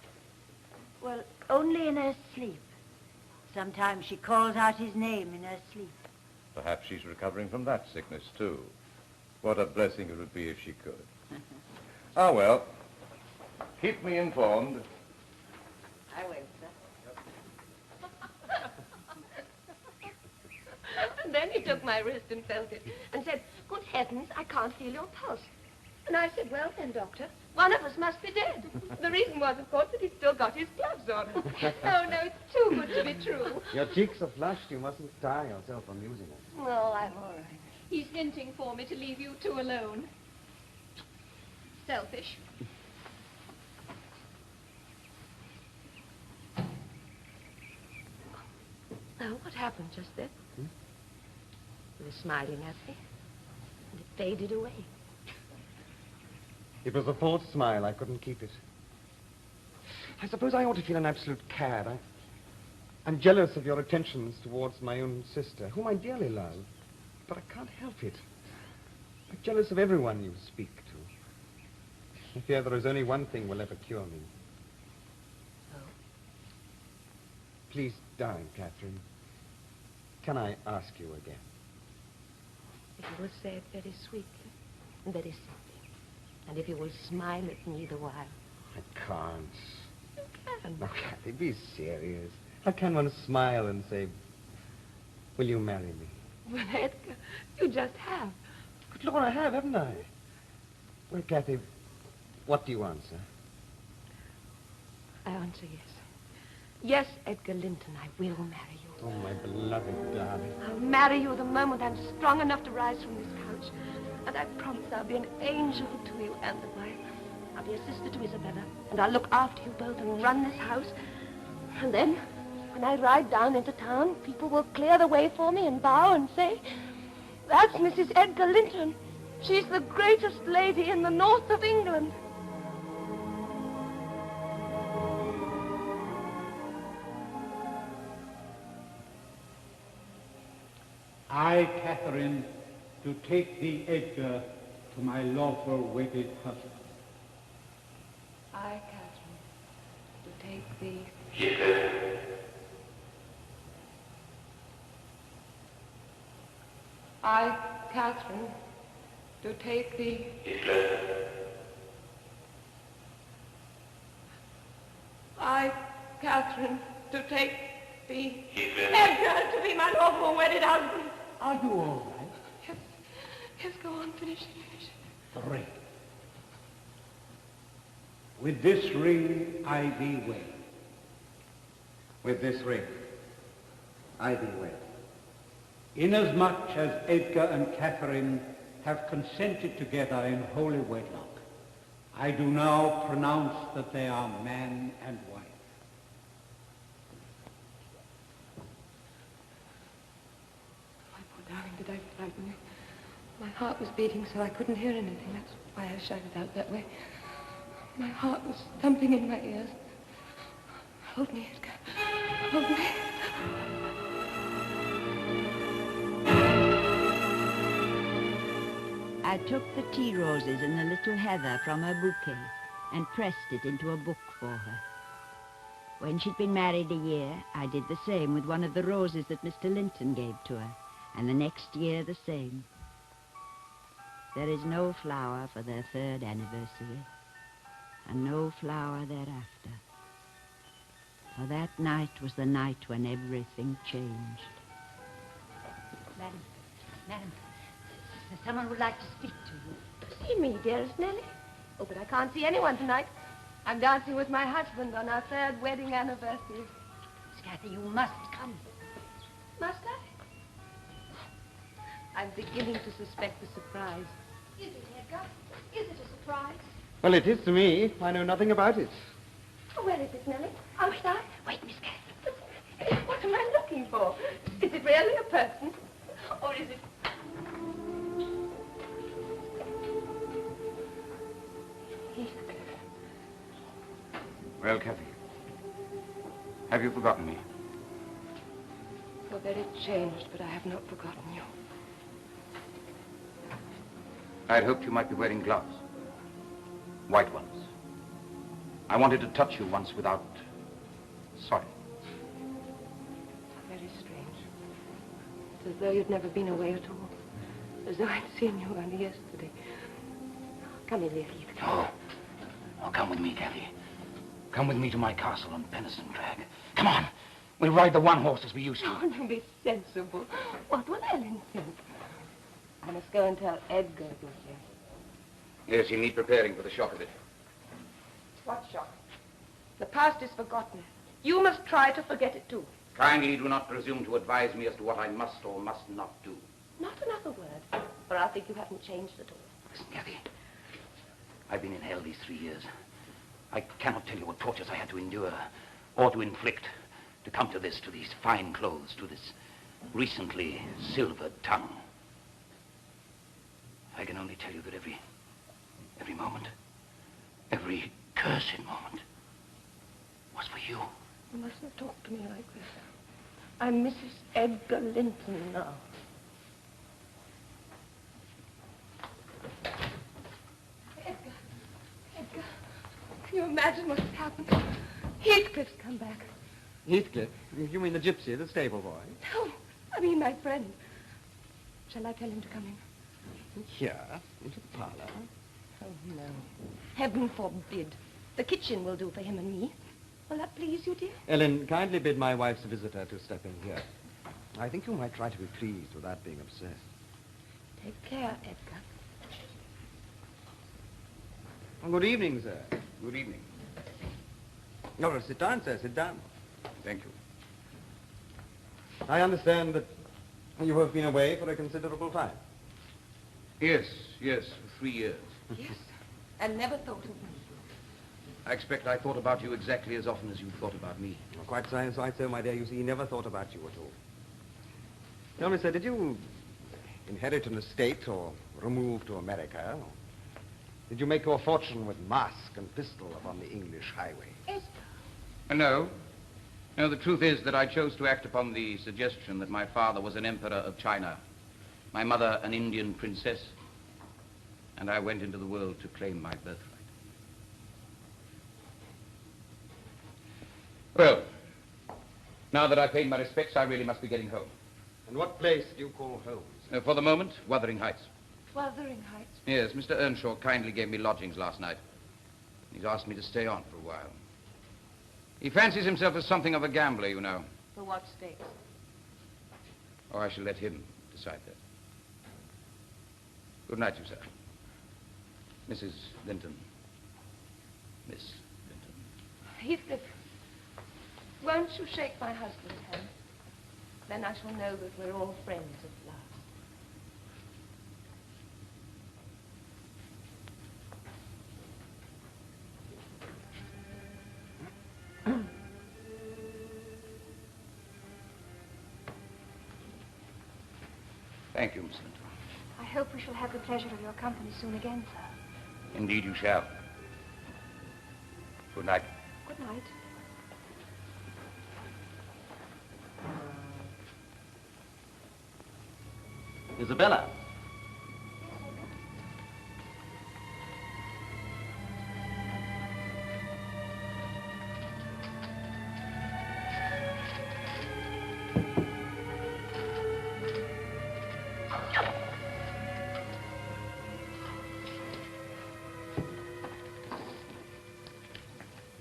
Speaker 4: Well, only in her sleep. Sometimes she calls out his name in her sleep.
Speaker 13: Perhaps she's recovering from that sickness, too. What a blessing it would be if she could. Ah, well, keep me informed.
Speaker 4: I will, sir.
Speaker 10: And then he took my wrist and felt it and said, "Good heavens, I can't feel your pulse." And I said, "Well then, doctor, one of us must be dead." The reason was, of course, that he'd still got his gloves on. Oh, no, it's too good to be true.
Speaker 2: Your cheeks are flushed. You mustn't tire yourself on using it.
Speaker 10: Oh, I'm all right.
Speaker 12: He's hinting for me to leave you two alone. Selfish.
Speaker 10: Oh, what happened just then? He was smiling at me, and it faded away.
Speaker 2: It was a false smile. I couldn't keep it. I suppose I ought to feel an absolute cad. I'm jealous of your attentions towards my own sister, whom I dearly love. But I can't help it. I'm jealous of everyone you speak to. I fear there is only one thing will ever cure me.
Speaker 10: Oh?
Speaker 2: Please die, Catherine.
Speaker 14: Can I ask you again?
Speaker 10: If you will say it very sweetly and very simply, and if you will smile at me the while.
Speaker 14: I can't.
Speaker 10: You can.
Speaker 14: No, Cathy, be serious. How can one smile and say, will you marry me?
Speaker 10: Well, Edgar, you just have.
Speaker 14: Good Lord, I have, haven't I? Well, Cathy, what do you answer?
Speaker 10: I answer yes. Yes, Edgar Linton, I will marry you.
Speaker 14: Oh, my beloved darling.
Speaker 10: I'll marry you the moment I'm strong enough to rise from this couch. And I promise I'll be an angel to you and a wife. I'll be a sister to Isabella, and I'll look after you both and run this house. And then, when I ride down into town, people will clear the way for me and bow and say, that's Mrs. Edgar Linton. She's the greatest lady in the north of England.
Speaker 11: I, Catherine, do take thee, Edgar, to my lawful wedded husband.
Speaker 10: I, Catherine, do take thee...
Speaker 15: Heathcliff.
Speaker 10: I, Catherine, do take thee...
Speaker 15: Heathcliff.
Speaker 10: I, Catherine, do take thee...
Speaker 15: Heathcliff.
Speaker 10: Edgar, to be my lawful wedded husband.
Speaker 11: Are you all right?
Speaker 10: Yes, yes, go on, finish it.
Speaker 11: The ring. With this ring I thee wed.
Speaker 2: With this ring, I thee wed.
Speaker 11: Inasmuch as Edgar and Catherine have consented together in holy wedlock, I do now pronounce that they are man and wife.
Speaker 10: Darling, did I frighten you? My heart was beating so I couldn't hear anything. That's why I shouted out that way. My heart was thumping in my ears. Hold me, Edgar. Hold me.
Speaker 4: I took the tea roses and the little heather from her bouquet and pressed it into a book for her. When she'd been married a year, I did the same with one of the roses that Mr. Linton gave to her. And the next year the same. There is no flower for their 3rd anniversary, and no flower thereafter. For that night was the night when everything changed.
Speaker 9: Madam, someone would like to speak to you.
Speaker 10: See me, dearest Nellie? Oh, but I can't see anyone tonight. I'm dancing with my husband on our 3rd wedding anniversary.
Speaker 9: Miss Cathy, you must come.
Speaker 10: Must I? I'm beginning to suspect a surprise.
Speaker 12: Is it, Edgar? Is it a surprise?
Speaker 14: Well, it is to me. I know nothing about it.
Speaker 10: Oh, where is it, Nellie? Outside?
Speaker 9: Wait, Miss Cathy.
Speaker 10: What am I looking for? Is it really a person? Or is it... Heathcliff.
Speaker 1: Well, Cathy, have you forgotten me?
Speaker 10: You're very changed, but I have not forgotten you.
Speaker 1: I'd hoped you might be wearing gloves. White ones. I wanted to touch you once without... Sorry.
Speaker 10: Very strange. It's as though you'd never been away at all. As though I'd seen you only yesterday. Come in, dear Heathcliff.
Speaker 1: Oh. Oh, come with me, Cathy. Come with me to my castle on Penistone Crag. Come on. We'll ride the one horse as we used to.
Speaker 10: Oh, no, be sensible. What will Ellen think? I must go and tell Edgar this year.
Speaker 1: Yes, he'll need preparing for the shock of it.
Speaker 10: What shock? The past is forgotten. You must try to forget it, too.
Speaker 1: Kindly do not presume to advise me as to what I must or must not do.
Speaker 10: Not another word, or I'll think you haven't changed at all.
Speaker 1: Listen, Cathy. I've been in hell these 3 years. I cannot tell you what tortures I had to endure or to inflict to come to this, to these fine clothes, to this recently silvered tongue. I can only tell you that every moment, every cursed moment was for you.
Speaker 10: You mustn't talk to me like this. I'm Mrs. Edgar Linton now. Edgar, can you imagine what's happened? Heathcliff's come back.
Speaker 14: Heathcliff? You mean the gypsy, the stable boy?
Speaker 10: No, I mean my friend. Shall I tell him to come in?
Speaker 14: Here, into the parlor.
Speaker 10: Oh, no. Heaven forbid. The kitchen will do for him and me. Will that please you, dear?
Speaker 14: Ellen, kindly bid my wife's visitor to step in here. I think you might try to be pleased without being obsessed.
Speaker 10: Take care, Edgar.
Speaker 14: Well, good evening, sir.
Speaker 1: Good evening.
Speaker 14: No, sit down, sir. Sit down.
Speaker 1: Thank you.
Speaker 14: I understand that you have been away for a considerable time.
Speaker 1: Yes, for 3 years.
Speaker 10: Yes, and never thought of me.
Speaker 1: I expect I thought about you exactly as often as you thought about me.
Speaker 14: Oh, quite so, my dear. You see, he never thought about you at all. Tell me, sir, did you inherit an estate or remove to America? Or did you make your fortune with mask and pistol upon the English highway?
Speaker 1: No. No, the truth is that I chose to act upon the suggestion that my father was an emperor of China, my mother an Indian princess, and I went into the world to claim my birthright. Well, now that I've paid my respects, I really must be getting home.
Speaker 14: And what place do you call home?
Speaker 1: For the moment, Wuthering Heights.
Speaker 10: Wuthering Heights?
Speaker 1: Yes, Mr. Earnshaw kindly gave me lodgings last night. He's asked me to stay on for a while. He fancies himself as something of a gambler, you know.
Speaker 10: For what stakes?
Speaker 1: Oh, I shall let him decide that. Good night, you, sir. Mrs. Linton. Miss Linton.
Speaker 10: Heathcliff, won't you shake my husband's hand? Then I shall know that we're all friends at last.
Speaker 1: Thank you, Miss Linton.
Speaker 12: I hope we shall have the pleasure of your company soon again, sir.
Speaker 1: Indeed you shall. Good night.
Speaker 12: Good night.
Speaker 15: Isabella.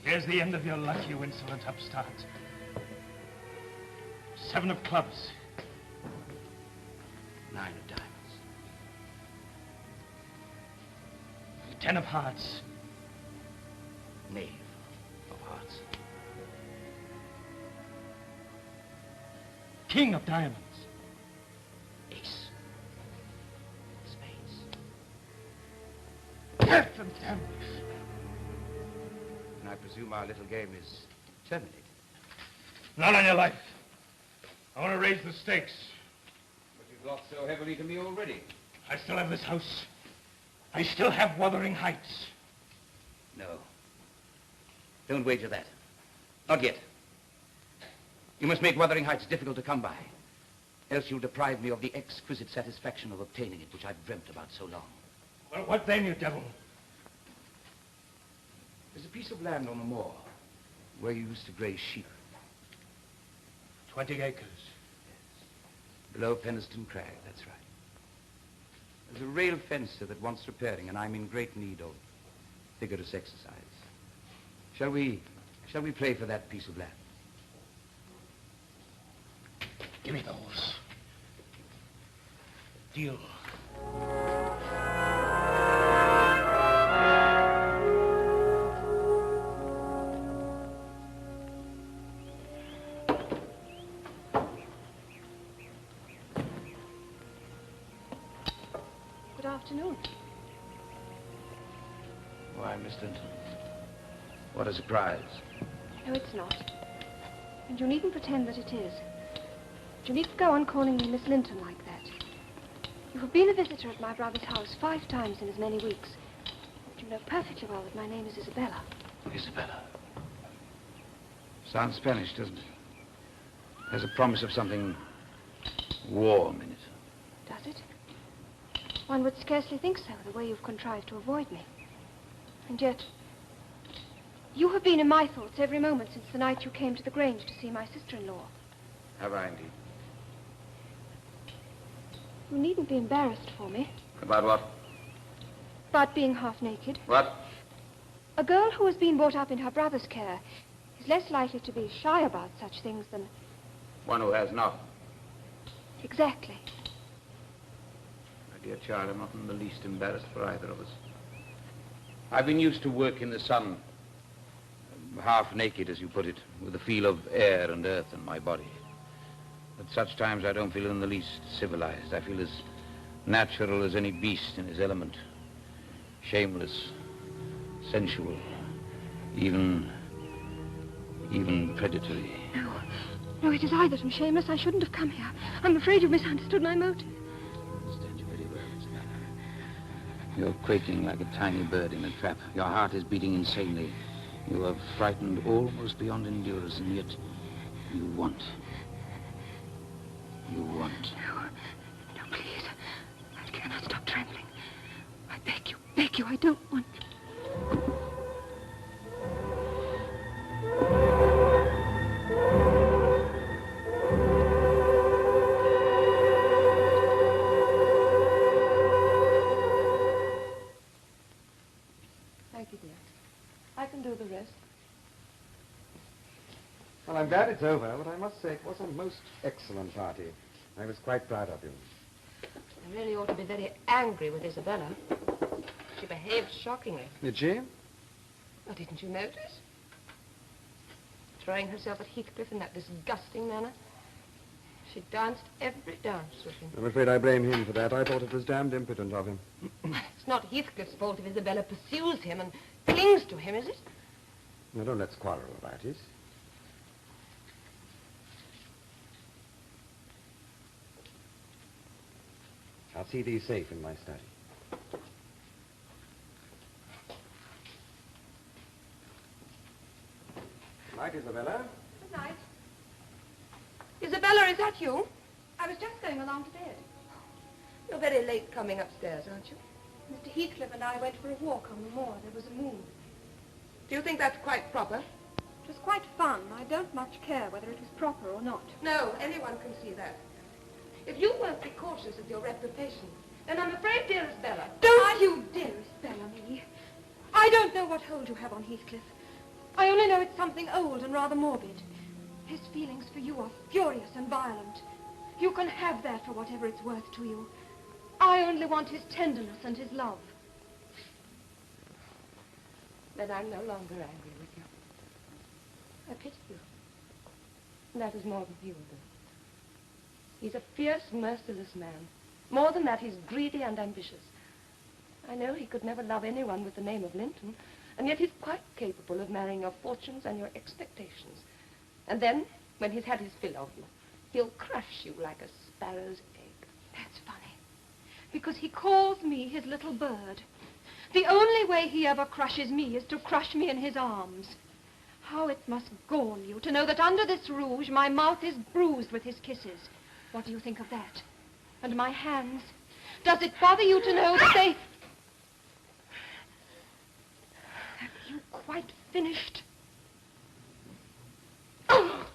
Speaker 3: Here's the end of your luck, you insolent upstart. 7 of clubs.
Speaker 1: 9 of diamonds.
Speaker 3: 10 of hearts.
Speaker 1: Knave of hearts.
Speaker 3: King of diamonds.
Speaker 1: Ace. Spades.
Speaker 3: Death and damnation.
Speaker 1: And I presume our little game is terminated.
Speaker 3: Not on your life. I want to raise the stakes.
Speaker 1: But you've lost so heavily to me already.
Speaker 3: I still have this house. I still have Wuthering Heights.
Speaker 1: No. Don't wager that. Not yet. You must make Wuthering Heights difficult to come by. Else you'll deprive me of the exquisite satisfaction of obtaining it, which I've dreamt about so long.
Speaker 3: Well, what then, you devil?
Speaker 1: There's a piece of land on the moor where you used to graze sheep.
Speaker 3: 20 acres.
Speaker 1: Yes. Below Penistone Crag, that's right. There's a rail fence there that wants repairing, and I'm in great need of vigorous exercise. Shall we play for that piece of land?
Speaker 3: Give me those. Deal.
Speaker 12: Good afternoon.
Speaker 1: Why, Miss Linton, what a surprise.
Speaker 12: No, it's not. And you needn't pretend that it is. You needn't go on calling me Miss Linton like that. You have been a visitor at my brother's house 5 times in as many weeks. But you know perfectly well that my name is Isabella.
Speaker 1: Isabella. Sounds Spanish, doesn't it? There's a promise of something warm in it.
Speaker 12: Does it? One would scarcely think so, the way you've contrived to avoid me. And yet, you have been in my thoughts every moment since the night you came to the Grange to see my sister-in-law.
Speaker 1: Have I, indeed?
Speaker 12: You needn't be embarrassed for me.
Speaker 1: About what?
Speaker 12: About being half naked.
Speaker 1: What?
Speaker 12: A girl who has been brought up in her brother's care is less likely to be shy about such things than...
Speaker 1: One who has not.
Speaker 12: Exactly.
Speaker 1: My dear child, I'm not in the least embarrassed for either of us. I've been used to work in the sun, half naked, as you put it, with the feel of air and earth in my body. At such times, I don't feel in the least civilized. I feel as natural as any beast in his element. Shameless, sensual, even predatory.
Speaker 12: No, it is I that am shameless. I shouldn't have come here. I'm afraid you've misunderstood my motive.
Speaker 1: I understand you very well, Miss Babbin. You're quaking like a tiny bird in a trap. Your heart is beating insanely. You are frightened almost beyond endurance, and yet you want. You want.
Speaker 12: No, please. I cannot stop trembling. I beg you, I don't want.
Speaker 10: Thank you, dear. I can do the rest.
Speaker 14: Well, I'm glad it's over, but I must say it was a most excellent party. I was quite proud of you.
Speaker 10: I really ought to be very angry with Isabella. She behaved shockingly.
Speaker 14: Did she?
Speaker 10: Oh, didn't you notice? Throwing herself at Heathcliff in that disgusting manner. She danced every dance with him.
Speaker 14: I'm afraid I blame him for that. I thought it was damned impotent of him.
Speaker 10: It's not Heathcliff's fault if Isabella pursues him and clings to him, is it?
Speaker 14: Now, don't let's quarrel about it. I'll see these safe in my study. Good night, Isabella.
Speaker 12: Good night.
Speaker 10: Isabella, is that you?
Speaker 12: I was just going along to bed.
Speaker 10: You're very late coming upstairs, aren't you?
Speaker 12: Mr. Heathcliff and I went for a walk on the moor. There was a moon.
Speaker 10: Do you think that's quite proper?
Speaker 12: It was quite fun. I don't much care whether it was proper or not.
Speaker 10: No, anyone can see that. If you won't be cautious of your reputation, then I'm afraid, dearest Bella...
Speaker 12: Don't you dare spell me. I don't know what hold you have on Heathcliff. I only know it's something old and rather morbid. His feelings for you are furious and violent. You can have that for whatever it's worth to you. I only want his tenderness and his love.
Speaker 10: Then I'm no longer angry with you. I pity you. And that is more than he will do. He's a fierce, merciless man. More than that, he's greedy and ambitious. I know he could never love anyone with the name of Linton, and yet he's quite capable of marrying your fortunes and your expectations. And then, when he's had his fill of you, he'll crush you like a sparrow's egg.
Speaker 12: That's funny. Because he calls me his little bird. The only way he ever crushes me is to crush me in his arms. How it must gall you to know that under this rouge my mouth is bruised with his kisses. What do you think of that? And my hands? Does it bother you to know that they... Have you quite finished? Oh!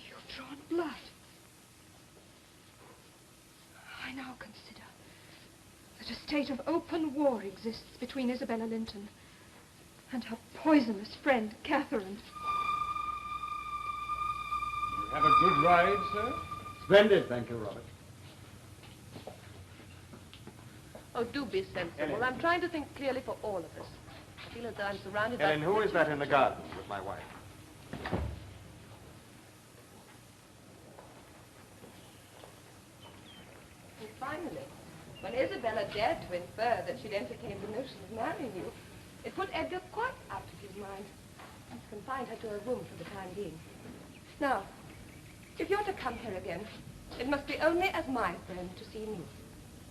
Speaker 12: You've drawn blood. I now consider that a state of open war exists between Isabella Linton and her poisonous friend, Catherine.
Speaker 2: You have a good ride, sir?
Speaker 14: Splendid, thank you, Robert.
Speaker 10: Oh, do be sensible.
Speaker 2: Ellen.
Speaker 10: I'm trying to think clearly for all of us. I feel as though I'm surrounded by...
Speaker 14: Ellen, who is that in the garden with my wife?
Speaker 10: And finally, when Isabella dared to infer that she'd entertained the notion of marrying you, it put Edgar quite out of his mind. He's confined her to her room for the time being. Now, if you're to come here again, it must be only as my friend to see me.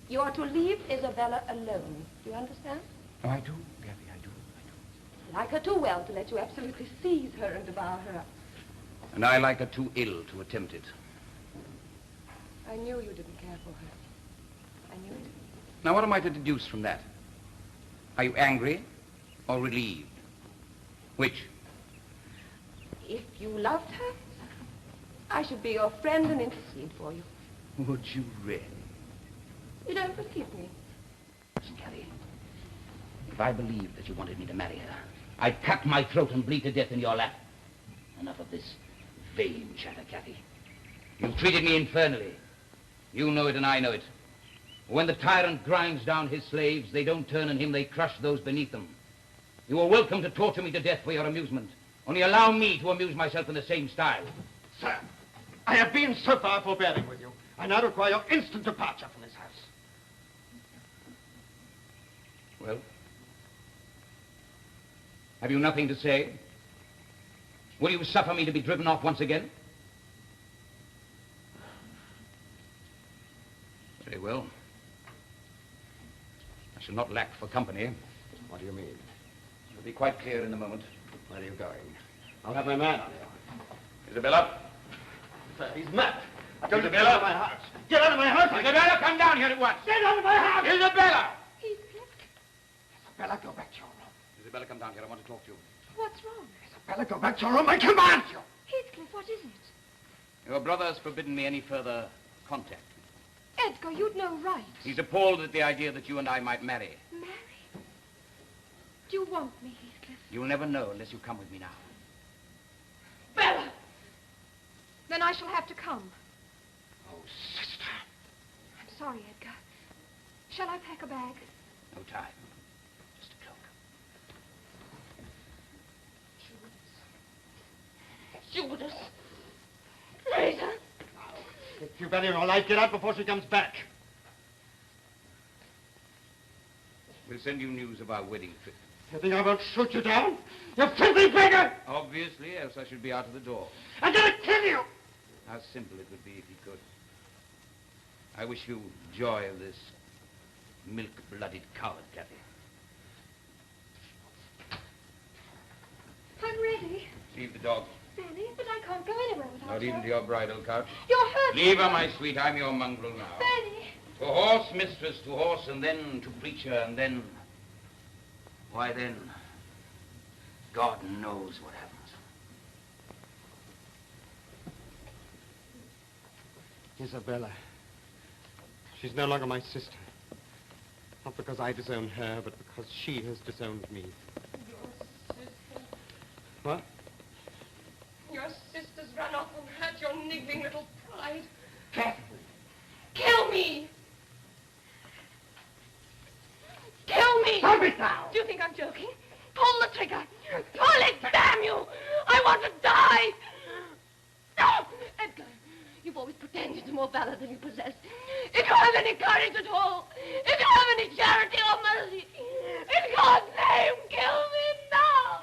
Speaker 10: You are to leave Isabella alone. Do you understand?
Speaker 1: Oh, I do, Cathy, I do.
Speaker 10: I like her too well to let you absolutely seize her and devour her.
Speaker 1: And I like her too ill to attempt it.
Speaker 10: I knew you didn't care for her. I knew it.
Speaker 1: Now, what am I to deduce from that? Are you angry or relieved? Which?
Speaker 10: If you loved her, I should be your friend and intercede for you.
Speaker 1: Would you really?
Speaker 10: You don't believe me?
Speaker 1: Listen, Cathy. If I believed that you wanted me to marry her, I'd cut my throat and bleed to death in your lap. Enough of this vain chatter, Cathy. You've treated me infernally. You know it and I know it. When the tyrant grinds down his slaves, they don't turn on him, they crush those beneath them. You are welcome to torture me to death for your amusement. Only allow me to amuse myself in the same style.
Speaker 14: Sir, I have been so far forbearing with you. I now require your instant departure from this house.
Speaker 1: Well? Have you nothing to say? Will you suffer me to be driven off once again? Very well. I shall not lack for company.
Speaker 14: What do you mean?
Speaker 1: It'll be quite clear in a moment.
Speaker 14: Where are you going? I'll have my man on you.
Speaker 1: Isabella?
Speaker 14: Sir, he's mad.
Speaker 1: Isabella?
Speaker 14: Get out of my house. Get out of my house.
Speaker 1: Isabella, come down here at once.
Speaker 14: Get out of my house.
Speaker 1: Isabella!
Speaker 14: Isabella, go back to your room.
Speaker 1: Isabella, come down here. I want to talk to you.
Speaker 12: What's wrong?
Speaker 14: Isabella, go back to your room. I command you.
Speaker 12: Heathcliff, what is it?
Speaker 1: Your brother has forbidden me any further contact.
Speaker 12: Edgar, you'd no right.
Speaker 1: He's appalled at the idea that you and I might marry.
Speaker 12: Marry? Do you want me, Heathcliff?
Speaker 1: You'll never know unless you come with me now.
Speaker 12: Bella! Then I shall have to come.
Speaker 1: Oh, sister.
Speaker 12: I'm sorry, Edgar. Shall I pack a bag?
Speaker 1: No time. Just a cloak.
Speaker 10: Judas. Traitor.
Speaker 14: If you value your life, get out before she comes back.
Speaker 1: We'll send you news of our wedding trip.
Speaker 14: You think I won't shoot you down? You filthy beggar!
Speaker 1: Obviously, else I should be out of the door.
Speaker 14: I'm gonna kill you!
Speaker 1: How simple it would be if he could. I wish you joy of this milk-blooded coward, Cathy.
Speaker 12: I'm ready.
Speaker 1: Leave the dog.
Speaker 12: Fanny, but I can't go anywhere without
Speaker 1: Not
Speaker 12: her.
Speaker 1: even to your bridal couch.
Speaker 12: You're hurt.
Speaker 1: Leave her, my sweet. I'm your mongrel now.
Speaker 12: Fanny.
Speaker 1: To horse, mistress, to horse, and then to preacher, and then... Why then, God knows what happens.
Speaker 14: Isabella. She's no longer my sister. Not because I disowned her, but because she has disowned me.
Speaker 10: Your sister.
Speaker 14: What?
Speaker 10: Your sister's run off and hurt your niggling little pride.
Speaker 1: Cathy!
Speaker 10: Kill me! Kill me!
Speaker 14: Stop it now!
Speaker 10: Do you think I'm joking? Pull the trigger! Pull it, damn you! I want to die! No! Edgar, you've always pretended to more valor than you possess. If you have any courage at all, if you have any charity or mercy, in God's name, kill me now!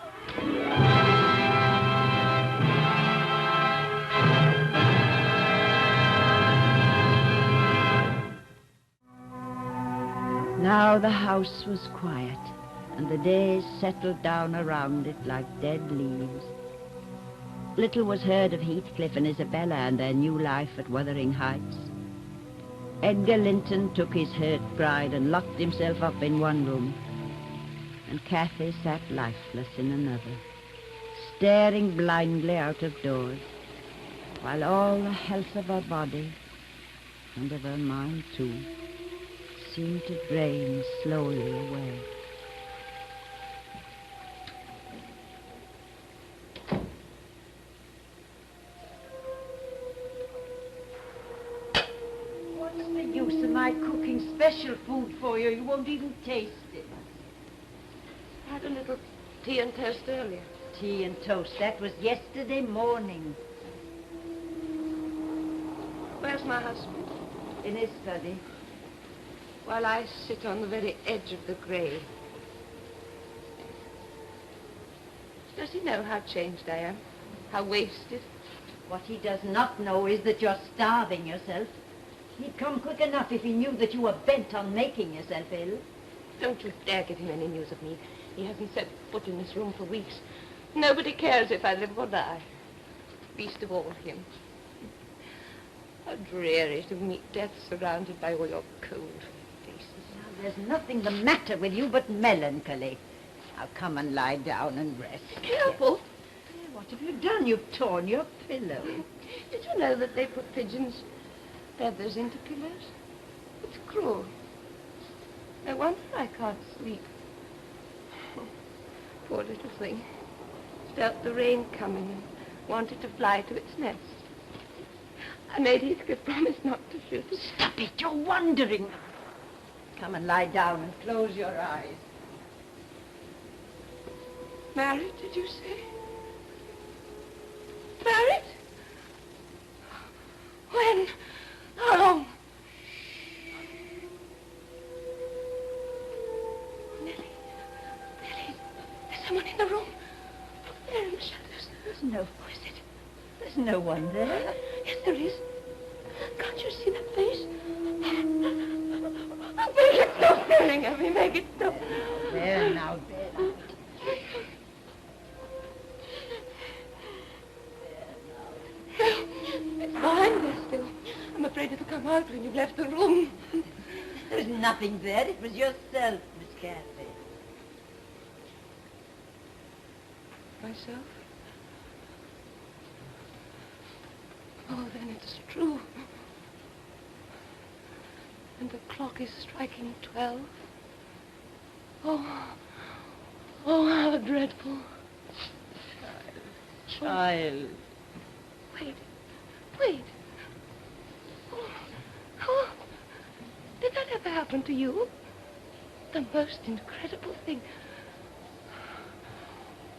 Speaker 4: Now the house was quiet, and the days settled down around it like dead leaves. Little was heard of Heathcliff and Isabella and their new life at Wuthering Heights. Edgar Linton took his hurt pride and locked himself up in one room, and Cathy sat lifeless in another, staring blindly out of doors, while all the health of her body, and of her mind too, seemed to drain slowly away. What's the use of my cooking special food for you? You won't even taste it.
Speaker 10: I had a little tea and toast earlier.
Speaker 4: Tea and toast. That was yesterday morning.
Speaker 10: Where's my husband?
Speaker 4: In his study.
Speaker 10: While I sit on the very edge of the grave. Does he know how changed I am? How wasted?
Speaker 4: What he does not know is that you're starving yourself. He'd come quick enough if he knew that you were bent on making yourself ill.
Speaker 10: Don't you dare give him any news of me. He hasn't set foot in this room for weeks. Nobody cares if I live or die. Least of all him. How dreary to meet death surrounded by all your cold faces.
Speaker 4: Now, there's nothing the matter with you but melancholy. Now come and lie down and rest.
Speaker 10: Careful.
Speaker 4: What have you done? You've torn your pillow.
Speaker 10: Did you know that they put pigeons feathers into pillows. It's cruel. No wonder I can't sleep. Poor little thing. Felt the rain coming and wanted to fly to its nest. I made Heathcliff promise not to shoot it.
Speaker 4: Stop it, you're wandering. Come and lie down and close your eyes.
Speaker 10: Married, did you say? Married? When? How long? Nellie, there's someone in the room. There in the shadows.
Speaker 4: There's no voice. There's no one there.
Speaker 10: Yes, there is. Can't you see that face? Make it stop staring at me. Make it stop.
Speaker 4: There now, there.
Speaker 10: It's behind there still. I'm afraid it'll come out when you've left the room.
Speaker 4: There's nothing there. It was yourself, Miss Cathy.
Speaker 10: Myself? Oh, then it's true. And the clock is striking 12. Oh, how dreadful.
Speaker 4: Child.
Speaker 10: Wait. Oh, did that ever happen to you? The most incredible thing.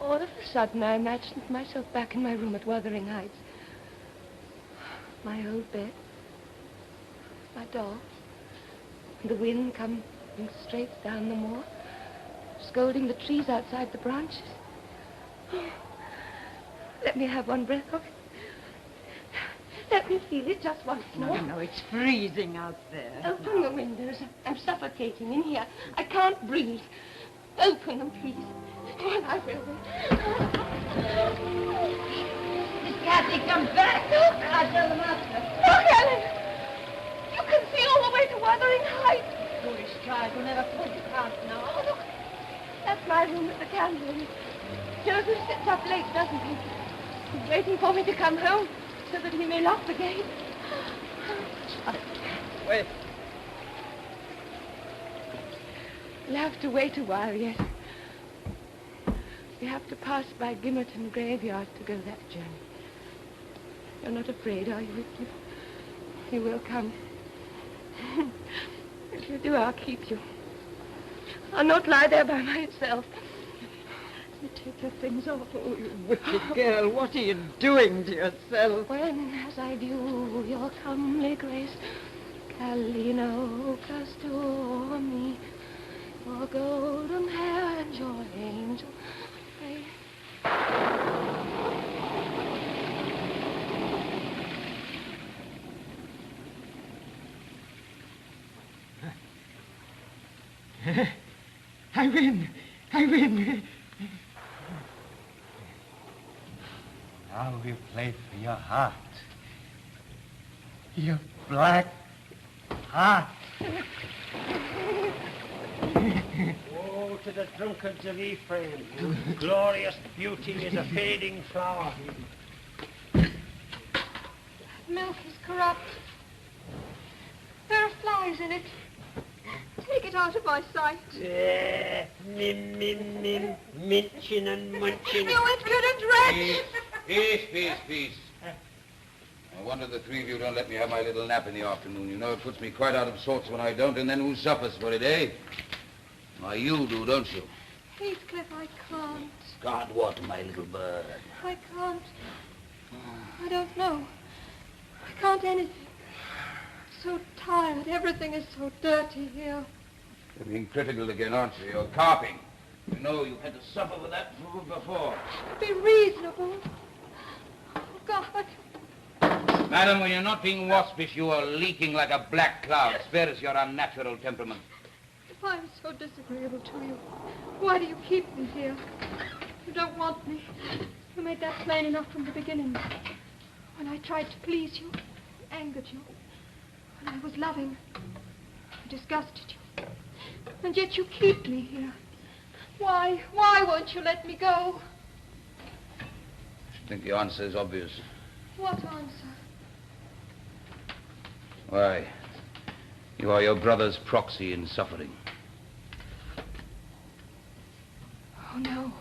Speaker 10: All of a sudden, I imagined myself back in my room at Wuthering Heights. My old bed, my doll, and the wind coming straight down the moor, scolding the trees outside the branches. Oh, let me have one breath of it. Let me feel it just once more.
Speaker 4: No, it's freezing out there.
Speaker 10: Open the windows. I'm suffocating in here. I can't breathe. Open them, please. Oh, I will.
Speaker 4: Miss Cathy, come back.
Speaker 10: Look.
Speaker 4: I'll tell the master.
Speaker 10: Look, Ellen. You can see all the way to Wuthering Heights.
Speaker 4: Foolish child, you never could. You can't now.
Speaker 10: Oh, look. That's my room with the candle in it. Joseph sits up late, doesn't he? He's waiting for me to come home so that he may lock the gate.
Speaker 4: Wait.
Speaker 10: We'll have to wait a while yet. We have to pass by Gimmerton graveyard to go that journey. You're not afraid, are you, Heathcliff? You will come. If you do, I'll keep you. I'll not lie there by myself.
Speaker 4: You take your things off. Oh, you wicked girl. What are you doing to yourself?
Speaker 10: When, as I view your comely grace, Calino castor me, your golden hair and your angel face.
Speaker 7: I win. Now we play for your heart. Your black heart.
Speaker 11: Oh, to the drunkards of Ephraim, whose glorious beauty is a fading flower.
Speaker 12: Milk is corrupt. There are flies in it. Take it out of my sight.
Speaker 11: Minchin and munchin.
Speaker 12: You impudent wretch!
Speaker 1: Peace. No wonder the three of you don't let me have my little nap in the afternoon. You know, it puts me quite out of sorts when I don't, and then who suffers for it, eh? Why, you do, don't you?
Speaker 12: Heathcliff, I can't.
Speaker 1: God, what, my little bird?
Speaker 12: I can't. I don't know. I can't anything. So tired. Everything is so dirty here.
Speaker 1: You're being critical again, aren't you? You're carping. You know you've had to suffer with that before.
Speaker 12: Be reasonable. Oh, God.
Speaker 1: Madam, when you're not being waspish, you are leaking like a black cloud. Spare us your unnatural temperament.
Speaker 12: If I'm so disagreeable to you, why do you keep me here? You don't want me. You made that plain enough from the beginning. When I tried to please you, angered you. When I was loving, I disgusted you. And yet you keep me here. Why? Why won't you let me go?
Speaker 1: I think the answer is obvious.
Speaker 12: What answer?
Speaker 1: Why, you are your brother's proxy in suffering.
Speaker 10: Oh, no.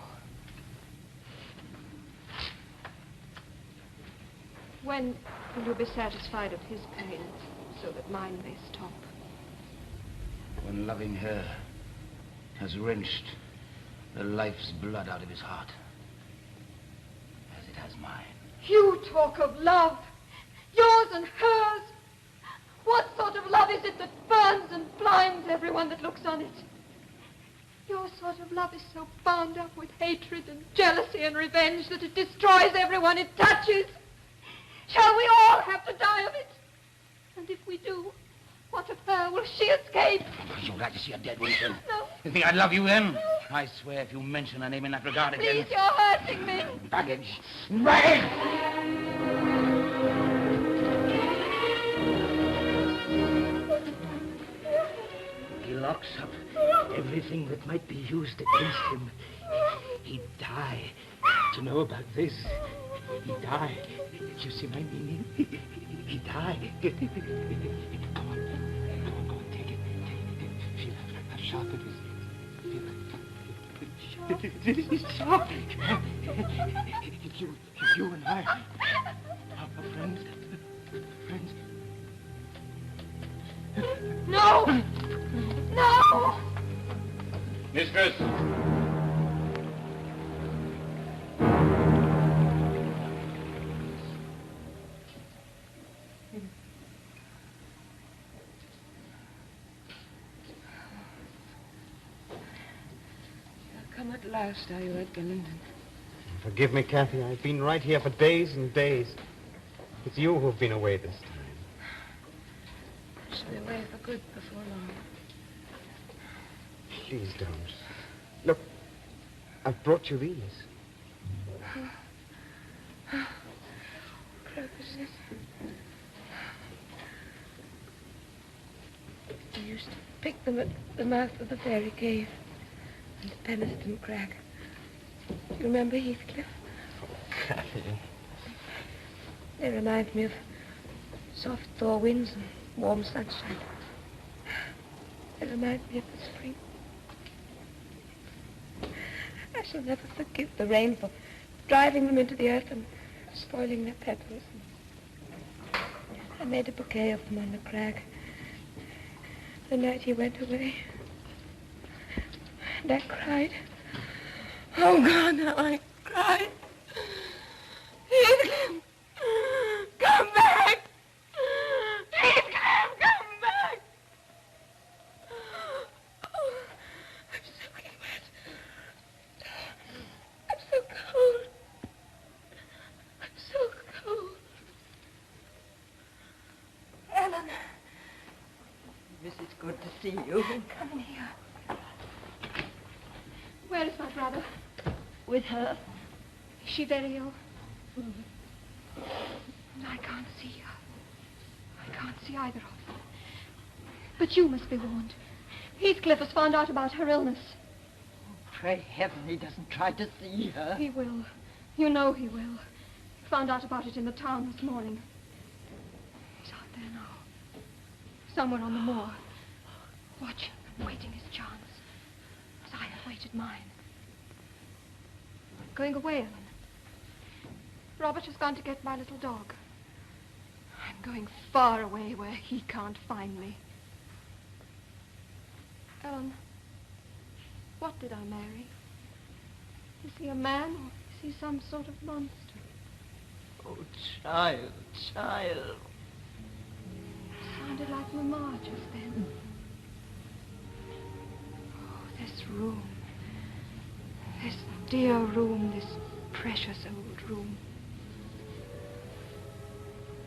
Speaker 10: When will you be satisfied of his pain so that mine may stop?
Speaker 1: When loving her has wrenched the life's blood out of his heart, as it has mine.
Speaker 12: You talk of love, yours and hers. What sort of love is it that burns and blinds everyone that looks on it? Your sort of love is so bound up with hatred and jealousy and revenge that it destroys everyone it touches. Shall we all have to die of it? And if we do, what of her? Will she escape?
Speaker 1: You'd like to see her dead, wouldn't you?
Speaker 12: No.
Speaker 1: You think I'd love you then? I swear if you mention her name in that regard again...
Speaker 12: Please, you're hurting me.
Speaker 1: Baggage! Baggage!
Speaker 15: He locks up everything that might be used against him. He'd die to know about this. He'd die. Do you see my meaning? He'd die. Come on, take it. Feel how sharp it is. Feel it. It's sharp. You and I are friends.
Speaker 12: No! No!
Speaker 13: Mistress!
Speaker 10: Come at last, are you, Edgar Linden?
Speaker 14: Forgive me, Cathy. I've been right here for days and days. It's you who've been away this time.
Speaker 10: I shall be away for good before long.
Speaker 14: Please don't. Look, I've brought you these.
Speaker 10: Crocuses. I used to pick them at the mouth of the fairy cave and Penistone Crag. Do you remember Heathcliff?
Speaker 14: Oh, Cathy.
Speaker 10: They remind me of soft thaw winds and warm sunshine. They remind me of the spring. I shall never forgive the rain for driving them into the earth and spoiling their petals. I made a bouquet of them on the crag the night he went away. And I cried. Oh, God, how I cried. Heathcliff, come back! Heathcliff, come back! Oh, I'm soaking wet. I'm so cold. I'm so cold.
Speaker 4: Ellen. This is good to see you.
Speaker 12: Come in here. Where is my brother?
Speaker 4: With her.
Speaker 12: Is she very ill? I can't see her. I can't see either of them. But you must be warned. Heathcliff has found out about her illness.
Speaker 4: Pray heaven he doesn't try to see her.
Speaker 12: He will. You know he will. He found out about it in the town this morning. He's out there now. Somewhere on the moor. Watching and waiting his chance. As I have waited mine. Going away, Ellen. Robert has gone to get my little dog. I'm going far away where he can't find me. Ellen, what did I marry? Is he a man or is he some sort of monster?
Speaker 4: Oh, child, child.
Speaker 12: Sounded like Mamma just then. Oh, this room. This dear room, this precious old room.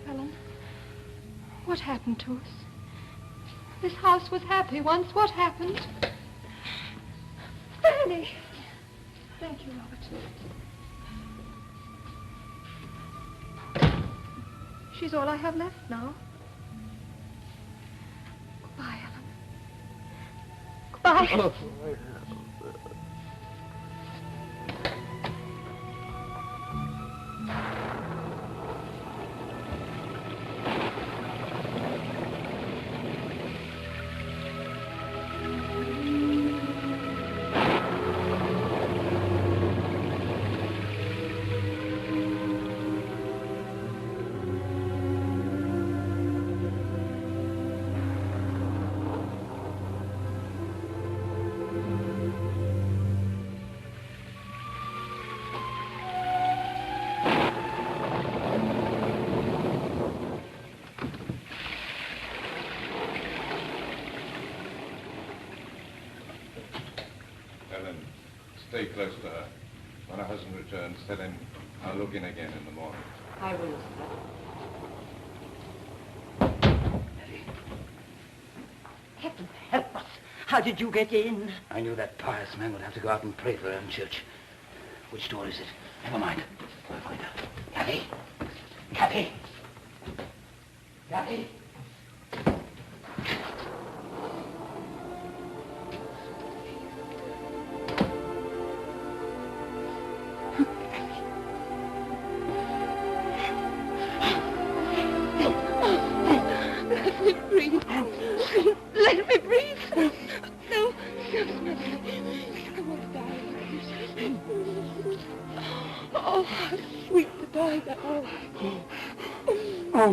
Speaker 12: Ellen, what happened to us? This house was happy once. What happened? Fanny! Thank you, Robert. She's all I have left now. Goodbye, Ellen. Goodbye.
Speaker 14: Oh.
Speaker 13: Stay close to her. When her husband returns, tell him I'll look in again in the morning.
Speaker 10: I will, sir.
Speaker 4: Heaven help us. How did you get in?
Speaker 1: I knew that pious man would have to go out and pray for her in church. Which door is it? Never mind. I'll find her. Cathy! Cathy! Cathy!
Speaker 12: Let me breathe. Let me breathe. No. I want to die. Oh, how sweet to die now.
Speaker 11: Oh,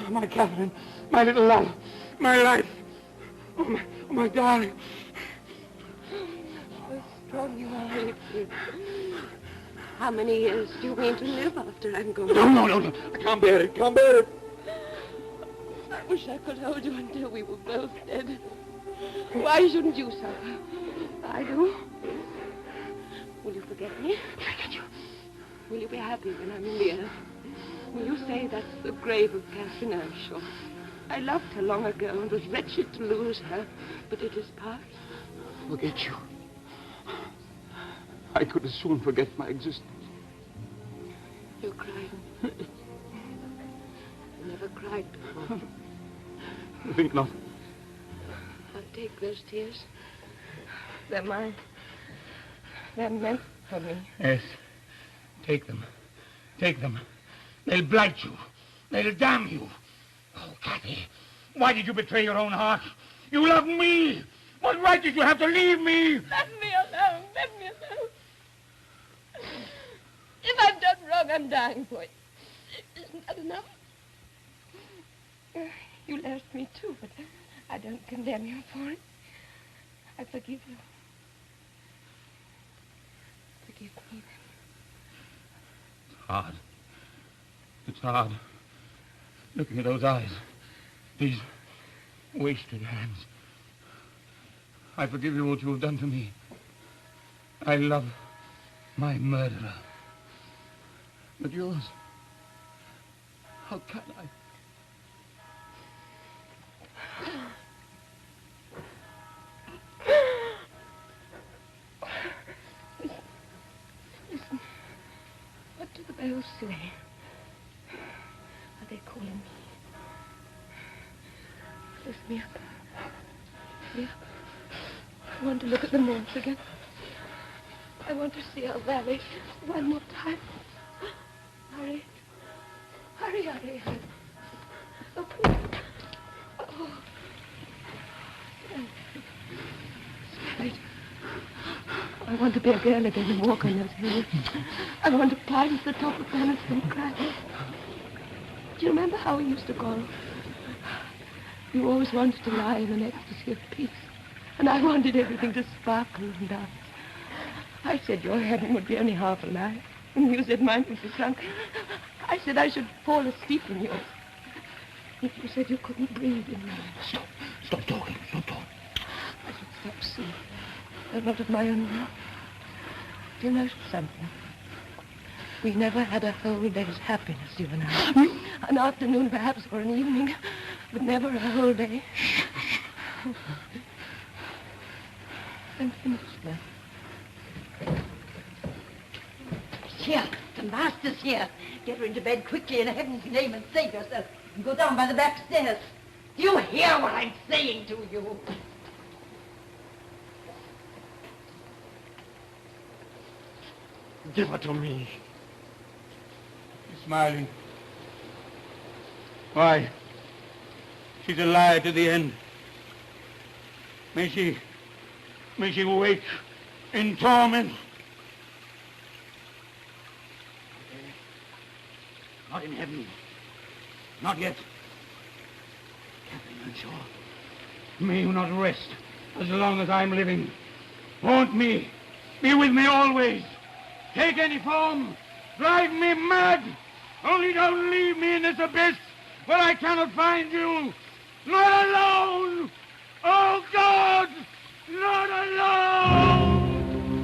Speaker 11: my Catherine, my little love, my life. Oh, my darling.
Speaker 12: How strong you are, Edgar. How many years do you mean to live after I'm gone?
Speaker 11: No. I can't bear it,
Speaker 12: I wish I could hold you until we were both dead. Why shouldn't you suffer? I do. Will you forget me? Will you be happy when I'm in the earth? Will you say that's the grave of Catherine Earnshaw? I loved her long ago and was wretched to lose her, but it is past.
Speaker 11: Forget you. I could as soon forget my existence.
Speaker 12: You're crying. You never cried before.
Speaker 11: I think not.
Speaker 12: I'll take those tears. They're mine. They're meant for me.
Speaker 11: Yes. Take them. Take them. They'll blight you. They'll damn you. Oh, Cathy, why did you betray your own heart? You loved me. What right did you have to leave me?
Speaker 12: Let me alone. Let me alone. If I've done wrong, I'm dying for it. Isn't that enough? You lost me too, but I don't condemn you for it. I forgive you. Forgive me, then.
Speaker 11: It's hard. It's hard. Looking at those eyes. These wasted hands. I forgive you what you have done to me. I love my murderer. But yours, how can I?
Speaker 12: Listen. What do the bells say? Are they calling me? Lift me up. Lift me up. I want to look at the moors again. I want to see our valley one more time. Hurry. Hurry, hurry, hurry. Oh, please. Oh. Scarlet. I want to be a girl again and walk on those hills. I want to climb to the top of Brontë and cry. Do you remember how we used to call? You always wanted to lie in an ecstasy of peace. And I wanted everything to sparkle and dance. I said your heaven would be only half alive. And you said mine would be sunk. I said I should fall asleep in yours. You said you couldn't breathe in mine.
Speaker 11: Stop talking.
Speaker 12: I should stop seeing. I'm not of my own will. Do you know something? We never had a whole day's happiness, you and I. An afternoon, perhaps, or an evening, but never a whole day. I'm finished now.
Speaker 4: Here, the master's here. Get her into bed quickly in heaven's name and save yourself. And go down by the back stairs. Do you hear what I'm saying to you?
Speaker 11: Give her to me. She's smiling. Why? She's a liar to the end. May she wake in torment. Not in heaven. Not yet. Catherine Earnshaw, may you not rest as long as I'm living. Haunt me. Be with me always. Take any form. Drive me mad. Only don't leave me in this abyss where I cannot find you. Not alone. Oh, God. Not alone.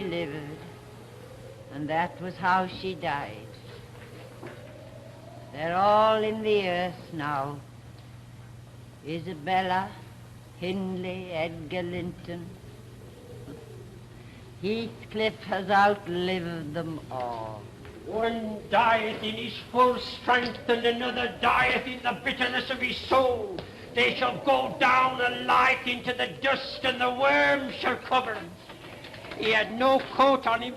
Speaker 4: she lived, and that was how she died. They're all in the earth now. Isabella, Hindley, Edgar Linton. Heathcliff has outlived them all.
Speaker 15: One dieth in his full strength, and another dieth in the bitterness of his soul. They shall go down alike into the dust, and the worms shall cover him. He had no coat on him.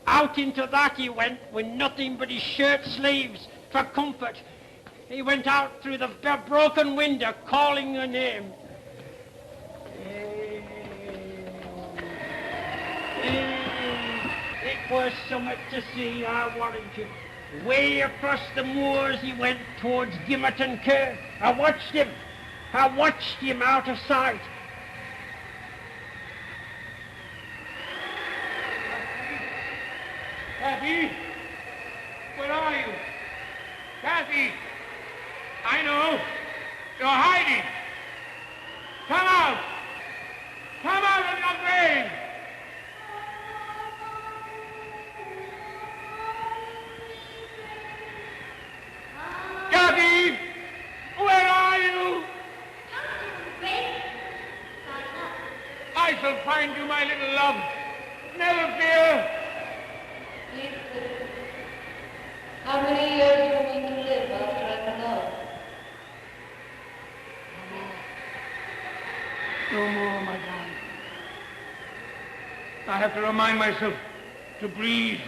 Speaker 15: Out into that he went with nothing but his shirt sleeves for comfort. He went out through the broken window calling her name. It was something to see, I warrant you. Way across the moors he went towards Gimmerton Kirk. I watched him out of sight.
Speaker 11: Cathy? Where are you? Cathy! I know. You're hiding. Come out! Come out of your grave! Cathy! Where are you? I shall find you, my little love. Never fear.
Speaker 10: How many years do you mean to live after I'm gone?
Speaker 11: No more, my darling. I have to remind myself to breathe.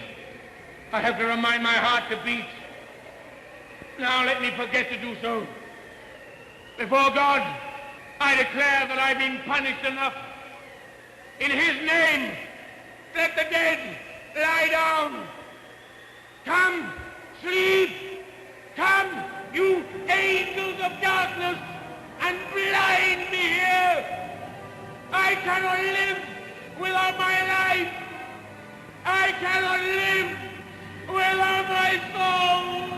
Speaker 11: I have to remind my heart to beat. Now let me forget to do so. Before God, I declare that I've been punished enough. In his name, let the dead lie down. Come, sleep. Come, you angels of darkness, and blind me here. I cannot live without my life. I cannot live without my soul.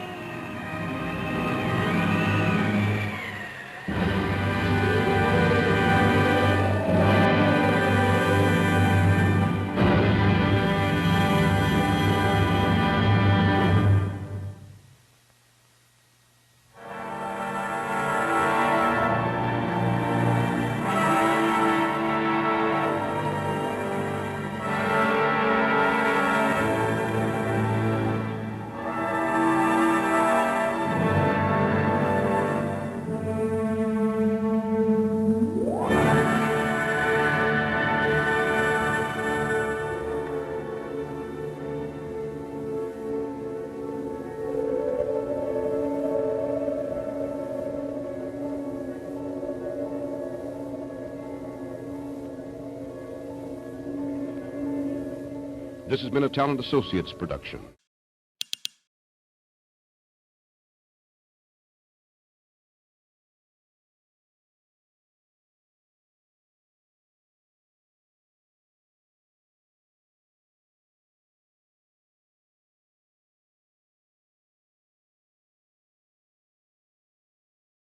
Speaker 16: This has been a Talent Associates production.